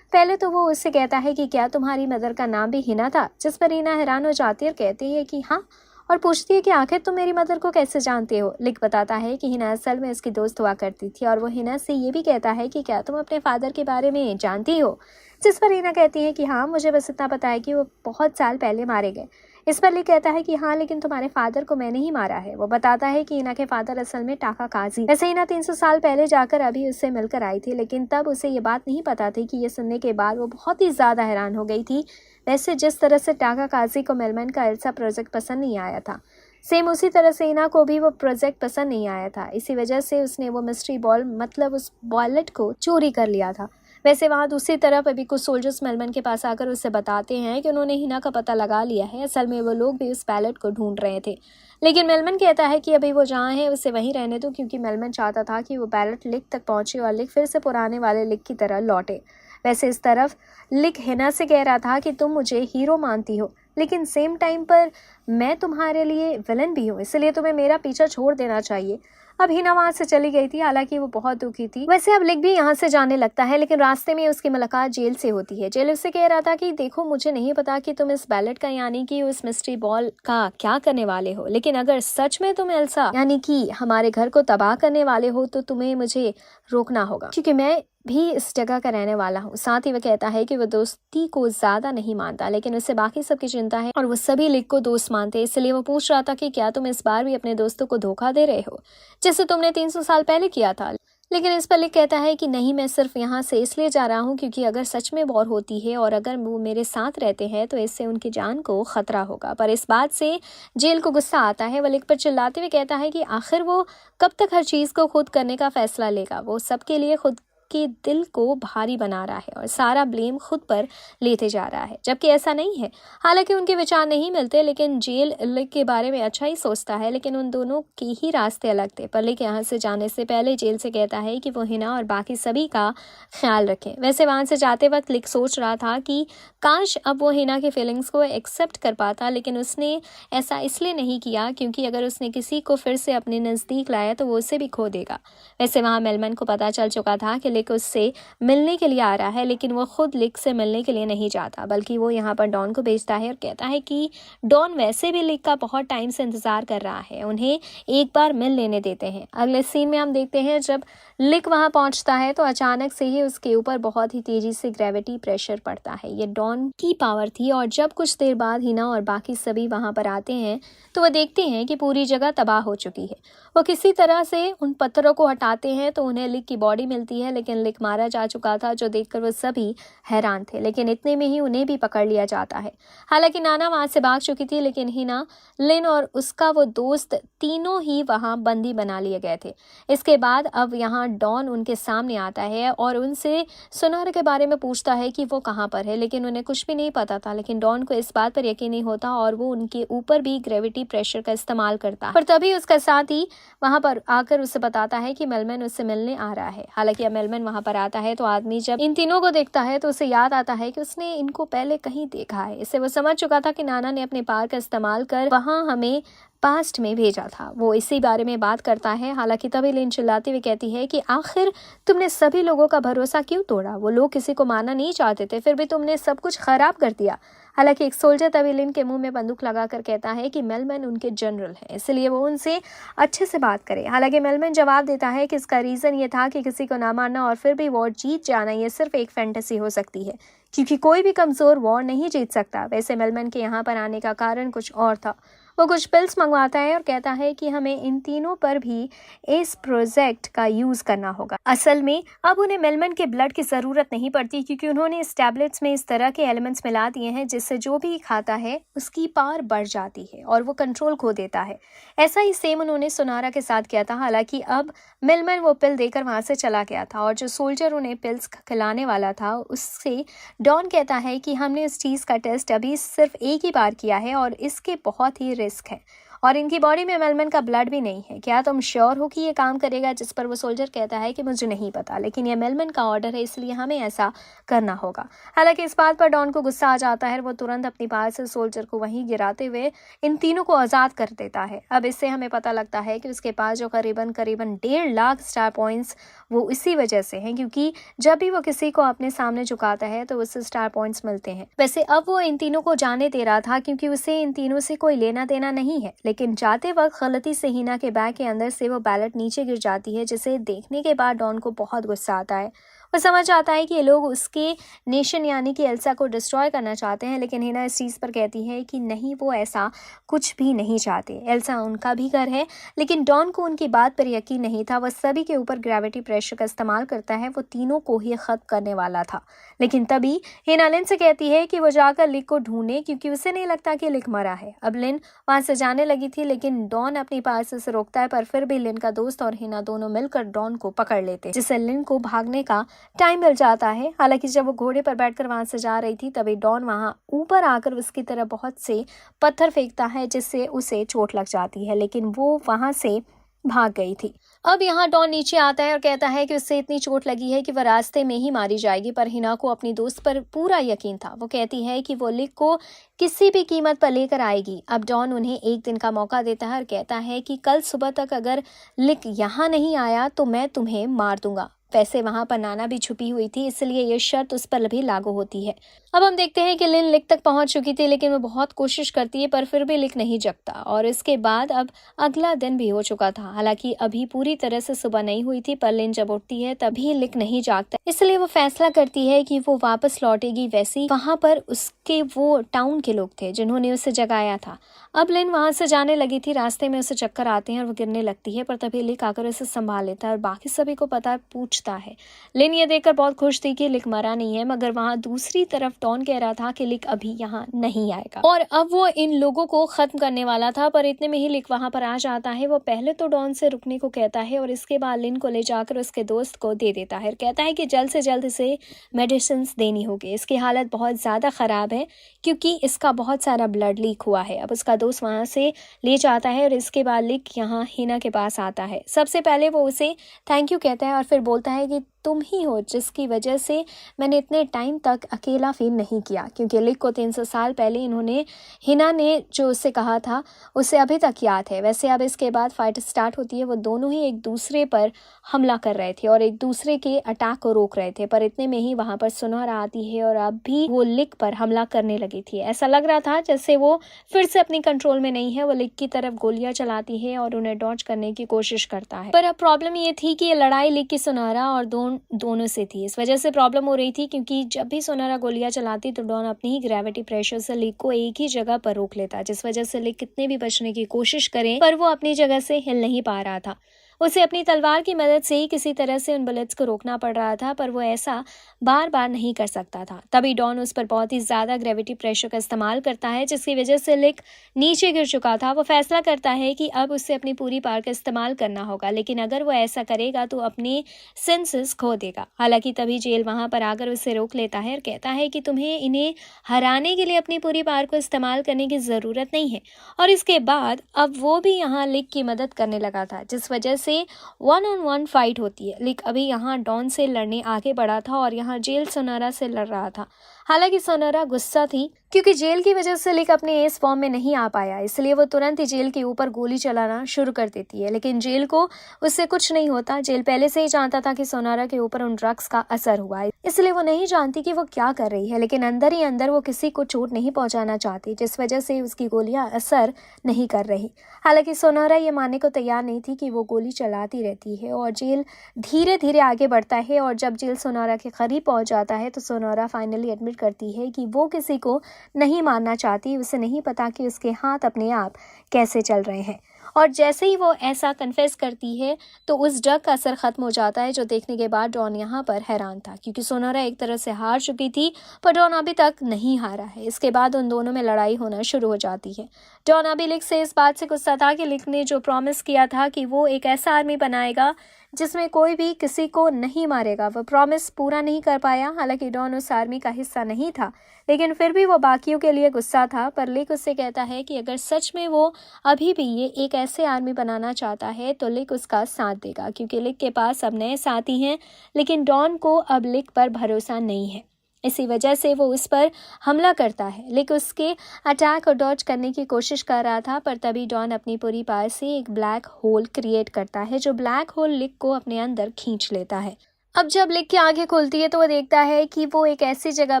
पहले तो वो उससे कहता है कि क्या तुम्हारी मदर का नाम भी हिना था, जिस पर हिना हैरान हो जाती है और कहती है कि हाँ, और पूछती है कि आखिर तुम मेरी मदर को कैसे जानते हो। लिक बताता है कि हिना असल में उसकी दोस्त हुआ करती थी और वो हिना से ये भी कहता है कि क्या तुम अपने फादर के बारे में जानती हो, जिस पर हिना कहती है कि हाँ, मुझे बस इतना पता है कि वो बहुत साल पहले मारे गए। इस पर लिक कहता है कि हाँ, लेकिन तुम्हारे फादर को मैंने ही मारा है। वो बताता है कि हिना के फादर असल में टाका काजी। वैसे हिना 300 साल पहले जाकर अभी उससे मिलकर आई थी, लेकिन तब उसे ये बात नहीं पता थी कि ये सुनने के बाद वो बहुत ही ज्यादा हैरान हो गई थी। वैसे जिस तरह से टाका काजी को मेलमैन का एल्सा प्रोजेक्ट पसंद नहीं आया था, सेम उसी तरह से हिना को भी वो प्रोजेक्ट पसंद नहीं आया था। इसी वजह से उसने वो मिस्ट्री बॉल मतलब उस वॉलेट को चोरी कर लिया था। वैसे वहाँ दूसरी तरफ अभी कुछ सोल्जर्स मेलमैन के पास आकर उससे बताते हैं कि उन्होंने हिना का पता लगा लिया है। असल में वो लोग भी उस पैलेट को ढूंढ रहे थे, लेकिन मेलमैन कहता है कि अभी वो जहाँ है उसे वहीं रहने दो, क्योंकि मेलमैन चाहता था कि वो पैलेट लिक तक पहुंचे और लिक फिर से पुराने वाले लिक की तरह लौटे। वैसे इस तरफ लिक हिना से कह रहा था कि तुम मुझे हीरो मानती हो, लेकिन सेम टाइम पर मैं तुम्हारे लिए विलन भी हूँ, इसलिए तुम्हें मेरा पीछा छोड़ देना चाहिए। अब हिना वहां से चली गई थी, हालांकि वो बहुत दुखी थी। वैसे अब लिक भी यहाँ से जाने लगता है, लेकिन रास्ते में उसकी मुलाकात जेल से होती है। जेल उससे कह रहा था कि देखो, मुझे नहीं पता कि तुम इस बैलेट का यानी कि उस मिस्ट्री बॉल का क्या करने वाले हो, लेकिन अगर सच में तुम एल्सा यानी कि हमारे घर को तबाह करने वाले हो तो तुम्हें मुझे रोकना होगा, क्योंकि मैं भी इस जगह का रहने वाला हूँ। साथ ही वह कहता है कि वो दोस्ती को ज्यादा नहीं मानता, लेकिन उससे बाकी सबकी चिंता है और वो सभी लिक को दोस्त मानते हैं। इसलिए वो पूछ रहा था कि क्या तुम इस बार भी अपने दोस्तों को धोखा दे रहे हो, जैसे तुमने 300 साल पहले किया था। लेकिन इस पर लिक कहता है कि नहीं, मैं सिर्फ यहाँ से इसलिए जा रहा हूँ क्योंकि अगर सच में वॉर होती है और अगर वो मेरे साथ रहते हैं तो इससे उनकी जान को खतरा होगा। पर इस बात से जेल को गुस्सा आता है। वो लिक पर चिल्लाते हुए कहता है कि आखिर वो कब तक हर चीज को खुद करने का फैसला लेगा। वो सबके लिए खुद के दिल को भारी बना रहा है और सारा ब्लेम खुद पर लेते जा रहा है, जबकि ऐसा नहीं है। हालांकि उनके विचार नहीं मिलते, लेकिन जेल लिक के बारे में अच्छा ही सोचता है, लेकिन उन दोनों के ही रास्ते अलग थे। पर लिक यहाँ से जाने से पहले जेल से कहता है कि वो हिना और बाकी सभी का ख्याल रखें। वैसे वहां से जाते वक्त लिक सोच रहा था कि काश अब वो हिना की फीलिंग्स को एक्सेप्ट कर पाता, लेकिन उसने ऐसा इसलिए नहीं किया क्योंकि अगर उसने किसी को फिर से अपने नजदीक लाया तो वो उसे भी खो देगा। वैसे वहां मेलमैन को पता चल चुका था कि लिक उससे मिलने के लिए आ रहा है, लेकिन वो खुद लिक से मिलने के लिए नहीं जाता, बल्कि वो यहाँ पर डॉन को भेजता है और कहता है कि डॉन वैसे भी लिक का बहुत टाइम से इंतजार कर रहा है, उन्हें एक बार मिल लेने देते हैं। अगले सीन में हम देखते हैं जब लिक वहां पहुंचता है तो अचानक से ही उसके ऊपर बहुत ही तेजी से ग्रेविटी प्रेशर पड़ता है। ये डॉन की पावर थी और जब कुछ देर बाद हिना और बाकी सभी वहां पर आते हैं तो वो देखते हैं कि पूरी जगह तबाह हो चुकी है। वो किसी तरह से उन पत्थरों को हटाते हैं तो उन्हें लिक की बॉडी मिलती है, लेकिन लिक मारा जा चुका था, जो देखकर वो सभी हैरान थे। लेकिन इतने में ही उन्हें भी पकड़ लिया जाता है। हालांकि नाना वहां से भाग चुकी थी, लेकिन हिना, लिन और उसका वो दोस्त तीनों ही वहां बंदी बना लिए गए थे। इसके बाद अब यहाँ डॉन उनके सामने आता है और उनसे सुनहरे के बारे में पूछता है कि वो कहाँ पर है, लेकिन उन्हें कुछ भी नहीं पता था। लेकिन डॉन को इस बात पर यकीन नहीं होता और वो उनके ऊपर भी ग्रेविटी प्रेशर का इस्तेमाल करता है। पर तभी उसका साथी वहां पर आकर उसे बताता है कि मेलमैन उससे मिलने आ रहा है। हालांकि अब मेलमैन वहां पर आता है तो आदमी जब इन तीनों को देखता है तो उसे याद आता है कि उसने इनको पहले कहीं देखा है। इससे वो समझ चुका था कि नाना ने अपने पावर का इस्तेमाल कर वहां हमें पास्ट में भेजा था। वो इसी बारे में बात करता है। हालांकि तभी लिन चिल्लाती हुई कहती है कि आखिर तुमने सभी लोगों का भरोसा क्यों तोड़ा? वो लोग किसी को मारना नहीं चाहते थे, फिर भी तुमने सब कुछ खराब कर दिया। हालांकि एक सोल्जर तभी लिन के मुंह में बंदूक लगाकर कहता है कि मेलमैन उनके जनरल हैं, इसलिए वो उनसे अच्छे से बात करे। हालांकि मेलमैन जवाब देता है कि इसका रीजन ये था कि किसी को ना मारना और फिर भी वॉर जीत जाना ये सिर्फ एक फैंटेसी हो सकती है, क्योंकि कोई भी कमजोर वॉर नहीं जीत सकता। वैसे मेलमैन के यहाँ पर आने का कारण कुछ और था। वो कुछ पिल्स मंगवाता है और कहता है कि हमें इन तीनों पर भी इस प्रोजेक्ट का यूज करना होगा। असल में अब उन्हें मेलमैन के ब्लड की जरूरत नहीं पड़ती, क्योंकि उन्होंने इस टैबलेट्स में इस तरह के एलिमेंट्स मिला दिए हैं जिससे जो भी खाता है उसकी पावर बढ़ जाती है और वो कंट्रोल खो देता है। ऐसा ही सेम उन्होंने सुनारा के साथ किया था। हालांकि अब मेलमैन वो पिल देकर वहां से चला गया था और जो सोल्जर उन्हें पिल्स खिलाने वाला था उससे डॉन कहता है कि हमने इस चीज का टेस्ट अभी सिर्फ एक ही बार किया है और इसके बहुत ही रिस्क है और इनकी बॉडी में मेलमन का ब्लड भी नहीं है। क्या तुम श्योर हो कि ये काम करेगा? जिस पर वो सोल्जर कहता है कि मुझे नहीं पता, लेकिन ये मेलमन का ऑर्डर है, इसलिए हमें ऐसा करना होगा। हालांकि इस बात पर डॉन को गुस्सा आ जाता है। वो तुरंत अपनी पार से सोल्जर को वहीं गिराते हुए इन तीनों को आज़ाद कर देता है। अब इससे हमें पता लगता है कि उसके पास जो करीबन 1.5 लाख स्टार पॉइंट्स वो इसी वजह से हैं, क्योंकि जब भी वो किसी को अपने सामने झुकाता है तो उससे स्टार पॉइंट्स मिलते हैं। वैसे अब वो इन तीनों को जाने दे रहा था क्योंकि उसे इन तीनों से कोई लेना देना नहीं है, लेकिन जाते वक्त गलती से हिना के बैग के अंदर से वो बैलेट नीचे गिर जाती है, जिसे देखने के बाद डॉन को बहुत गुस्सा आता है। वो समझ आता है कि ये लोग उसके नेशन यानी कि एल्सा को डिस्ट्रॉय करना चाहते हैं, लेकिन हिना इस चीज़ पर कहती है कि नहीं, वो ऐसा कुछ भी नहीं चाहते। एल्सा उनका भी घर है, लेकिन डॉन को उनकी बात पर यकीन नहीं था। वह सभी के ऊपर ग्रेविटी प्रेशर का इस्तेमाल करता है। वो तीनों को ही खत्म करने वाला था, लेकिन तभी हिना लिन से कहती है कि वो जाकर लिक को ढूंढे, क्योंकि उसे नहीं लगता कि लिक मरा है। अब लिन वहां से जाने लगी थी, लेकिन डॉन अपनी पास से रोकता है, पर फिर भी लिन का दोस्त और हिना दोनों मिलकर डॉन को पकड़ लेते, जिससे लिन को भागने का टाइम मिल जाता है। हालांकि जब वो घोड़े पर बैठकर वहां से जा रही थी, तभी डॉन वहां ऊपर आकर उसकी तरफ बहुत से पत्थर फेंकता है, जिससे उसे चोट लग जाती है, लेकिन वो वहां से भाग गई थी। अब यहाँ डॉन नीचे आता है और कहता है कि उससे इतनी चोट लगी है कि वह रास्ते में ही मारी जाएगी, पर हिना को अपनी दोस्त पर पूरा यकीन था। वो कहती है कि वो लिक को किसी भी कीमत पर लेकर आएगी। अब डॉन उन्हें एक दिन का मौका देता है और कहता है कि कल सुबह तक अगर लिक यहाँ नहीं आया तो मैं तुम्हें मार दूंगा। वैसे वहां पर नाना भी छुपी हुई थी, इसलिए ये शर्त उस पर भी लागू होती है। अब हम देखते हैं कि लिन लिक तक पहुंच चुकी थी, लेकिन वो बहुत कोशिश करती है, पर फिर भी लिक नहीं जगता। और इसके बाद अब अगला दिन भी हो चुका था। हालांकि अभी पूरी तरह से सुबह नहीं हुई थी, पर लिन जब उठती है तभी लिक नहीं जागता, इसलिए वो फैसला करती है कि वो वापस लौटेगी। वैसे वहां पर उसके वो टाउन के लोग थे जिन्होंने उसे जगाया था। अब लिन वहां से जाने लगी थी, रास्ते में उसे चक्कर आते हैं और वो गिरने लगती है, पर तभी लिक आकर उसे संभाल लेता है और बाकी सभी को पता पूछता है। लिन ये देखकर बहुत खुश थी कि लिक मरा नहीं है, मगर वहां दूसरी तरफ डॉन कह रहा था कि लिक अभी यहाँ नहीं आएगा और अब वो इन लोगों को खत्म करने वाला था। पर इतने में ही लिक वहां पर आ जाता है। वो पहले तो डॉन से रुकने को कहता है और इसके बाद लिन को ले जाकर उसके दोस्त को दे देता है। कहता है कि जल्द से जल्द इसे मेडिसिन देनी होगी, इसकी हालत बहुत ज्यादा खराब है क्योंकि इसका बहुत सारा ब्लड लीक हुआ है। अब उसका दोस्त वहां से ले जाता है और इसके बाद लिक यहाँ हिना के पास आता है। सबसे पहले वो उसे थैंक यू कहता है और फिर बोलता है कि तुम ही हो जिसकी वजह से मैंने इतने टाइम तक अकेला फील नहीं किया, क्योंकि लिक को 300 साल पहले इन्होंने हिना ने जो उससे कहा था उसे अभी तक याद है। वैसे अब इसके बाद फाइट स्टार्ट होती है। वो दोनों ही एक दूसरे पर हमला कर रहे थे और एक दूसरे के अटैक को रोक रहे थे, पर इतने में ही वहां पर सुनहरा आती है और अब भी वो लिक पर हमला करने लगी थी। ऐसा लग रहा था जैसे वो फिर से अपनी कंट्रोल में नहीं है। वो लिक की तरफ गोलियां चलाती है और उन्हें डॉज करने की कोशिश करता है, पर अब प्रॉब्लम ये थी कि ये लड़ाई लिक की सुनहरा और दोनों से थी। इस वजह से प्रॉब्लम हो रही थी क्योंकि जब भी सुनहरा गोलियां चलाती तो डॉन अपनी ही ग्रेविटी प्रेशर से लिक को एक ही जगह पर रोक लेता, जिस वजह से लिक कितने भी बचने की कोशिश करे पर वो अपनी जगह से हिल नहीं पा रहा था। उसे अपनी तलवार की मदद से ही किसी तरह से उन बुलेट्स को रोकना पड़ रहा था, पर वो ऐसा बार बार नहीं कर सकता था। तभी डॉन उस पर बहुत ही ज्यादा ग्रेविटी प्रेशर का इस्तेमाल करता है, जिसकी वजह से लिक नीचे गिर चुका था। वो फैसला करता है कि अब उसे अपनी पूरी पावर का इस्तेमाल करना होगा, लेकिन अगर वो ऐसा करेगा तो अपने सेंसेस खो देगा। हालांकि तभी जेल वहां पर आकर उसे रोक लेता है और कहता है कि तुम्हें इन्हें हराने के लिए अपनी पूरी पावर को इस्तेमाल करने की जरूरत नहीं है। और इसके बाद अब वो भी यहाँ लिक की मदद करने लगा था, जिस वजह से 1-on-1 फाइट होती है। लिक अभी यहाँ डॉन से लड़ने आगे बढ़ा था और यहाँ जेल सुनहरा से लड़ रहा था। हालांकि सुनहरा गुस्सा थी क्योंकि जेल की वजह से लिक अपने इस फॉर्म में नहीं आ पाया, इसलिए वो तुरंत ही जेल के ऊपर गोली चलाना शुरू कर देती है, लेकिन जेल को उससे कुछ नहीं होता। जेल पहले से ही जानता था कि सुनहरा के ऊपर उन ड्रग्स का असर हुआ है, इसलिए वो नहीं जानती कि वो क्या कर रही है, लेकिन अंदर ही अंदर वो किसी को चोट नहीं पहुंचाना चाहती, जिस वजह से उसकी गोलियां असर नहीं कर रही। हालांकि सुनहरा ये मानने को तैयार नहीं थी कि वो गोली चलाती रहती है और जेल धीरे धीरे आगे बढ़ता है। और जब जेल सुनहरा के करीब पहुंच जाता है तो सुनहरा फाइनली एडमिट करती है कि वो किसी को नहीं मारना चाहती। उसे नहीं पता कि उसके हाथ अपने आप कैसे चल रहे हैं, और जैसे ही वो ऐसा कन्फेस करती है तो उस ड्रग का असर खत्म हो जाता है, जो देखने के बाद डॉन यहाँ पर हैरान था क्योंकि सुनहरा एक तरह से हार चुकी थी, पर डॉन अभी तक नहीं हारा है। इसके बाद उन दोनों में लड़ाई होना शुरू हो जाती है। डॉन अभी लिक से इस बात से गुस्सा था कि लिक ने जो प्रॉमिस किया था कि वो एक ऐसा आर्मी बनाएगा जिसमें कोई भी किसी को नहीं मारेगा। वो प्रॉमिस पूरा नहीं कर पाया। हालांकि डॉन उस आर्मी का हिस्सा नहीं था, लेकिन फिर भी वो बाकियों के लिए गुस्सा था। पर लिक उससे कहता है कि अगर सच में वो अभी भी ये एक ऐसे आर्मी बनाना चाहता है तो लिक उसका साथ देगा, क्योंकि लिक के पास अब नए साथी हैं। लेकिन डॉन को अब लिक पर भरोसा नहीं है, इसी वजह से वो उस पर हमला करता है। लिक उसके अटैक को डॉज करने की कोशिश कर रहा था, पर तभी डॉन अपनी पूरी पावर से एक ब्लैक होल क्रिएट करता है, जो ब्लैक होल लिक को अपने अंदर खींच लेता है। अब जब लिक की आंखें खुलती है तो वो देखता है कि वो एक ऐसी जगह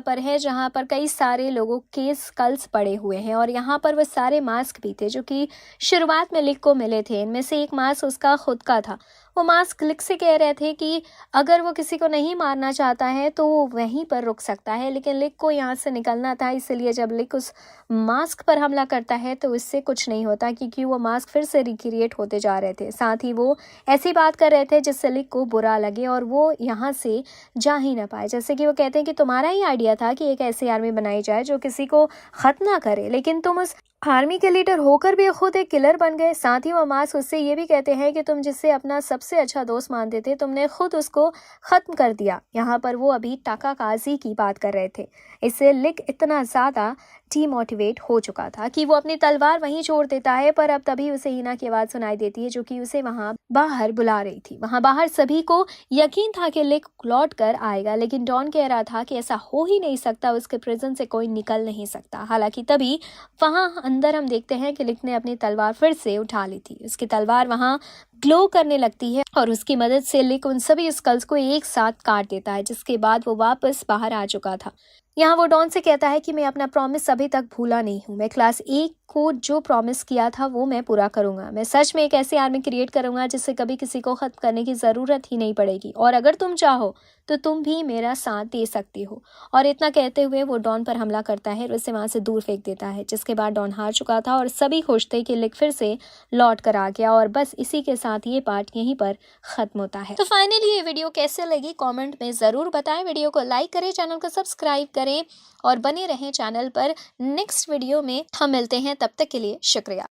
पर है जहां पर कई सारे लोगों के स्कल्स पड़े हुए हैं, और यहाँ पर वो सारे मास्क भी थे जो कि शुरुआत में लिक को मिले थे। इनमें से एक मास्क उसका खुद का था। वो मास्क लिक से कह रहे थे कि अगर वो किसी को नहीं मारना चाहता है तो वो वहीं पर रुक सकता है, लेकिन लिक को यहाँ से निकलना था। इसलिए जब लिक उस मास्क पर हमला करता है तो इससे कुछ नहीं होता, क्योंकि वो मास्क फिर से रिक्रिएट होते जा रहे थे। साथ ही वो ऐसी बात कर रहे थे जिससे लिक को बुरा लगे और वो यहाँ से जा ही ना पाए। जैसे कि वो कहते हैं कि तुम्हारा ही आइडिया था कि एक ऐसी आर्मी बनाई जाए जो किसी को खत्म ना करे, लेकिन तुम उस आर्मी के लीडर होकर भी खुद एक किलर बन गए। साथ ही वो मास्क उससे ये भी कहते हैं कि तुम जिससे अपना सबसे अच्छा दोस्त मानते थे, तुमने खुद उसको खत्म कर दिया। यहाँ पर वो अभी टाकाकाजी की बात कर रहे थे। इससे लिक इतना ज्यादा डीमोटिवेट हो चुका था कि वो अपनी तलवार वहीं छोड़ देता है। पर अब तभी उसे हीना की आवाज सुनाई देती है, जो कि उसे वहां बाहर बुला रही थी। वहां बाहर सभी को यकीन था कि लिक लौट कर आएगा, लेकिन डॉन कह रहा था कि ऐसा हो ही नहीं सकता, उसके प्रिजन से कोई निकल नहीं सकता। हालांकि तभी वहां अंदर हम देखते हैं कि लिक ने अपनी तलवार फिर से उठा ली थी। उसकी तलवार वहां ग्लो करने लगती है और उसकी मदद से लिक उन सभी स्कल्स को एक साथ काट देता है, जिसके बाद वो वापस बाहर आ चुका था। यहाँ वो डॉन से कहता है कि मैं अपना प्रॉमिस अभी तक भूला नहीं हूँ। मैं क्लास 1 को जो प्रॉमिस किया था वो मैं पूरा करूंगा। मैं सच में एक ऐसी आर्मी क्रिएट करूंगा जिससे कभी किसी को खत्म करने की ज़रूरत ही नहीं पड़ेगी, और अगर तुम चाहो तो तुम भी मेरा साथ दे सकती हो। और इतना कहते हुए वो डॉन पर हमला करता है और उसे वहां से दूर फेंक देता है, जिसके बाद डॉन हार चुका था और सभी खुश थे कि लिक फिर से लौट कर आ गया। और बस इसी के साथ ये पार्ट यहीं पर खत्म होता है। तो फाइनली ये वीडियो कैसे लगी कमेंट में ज़रूर बताएं। वीडियो को लाइक करें, चैनल को सब्सक्राइब करें और बने रहें चैनल पर। नेक्स्ट वीडियो में हम मिलते हैं, तब तक के लिए शुक्रिया।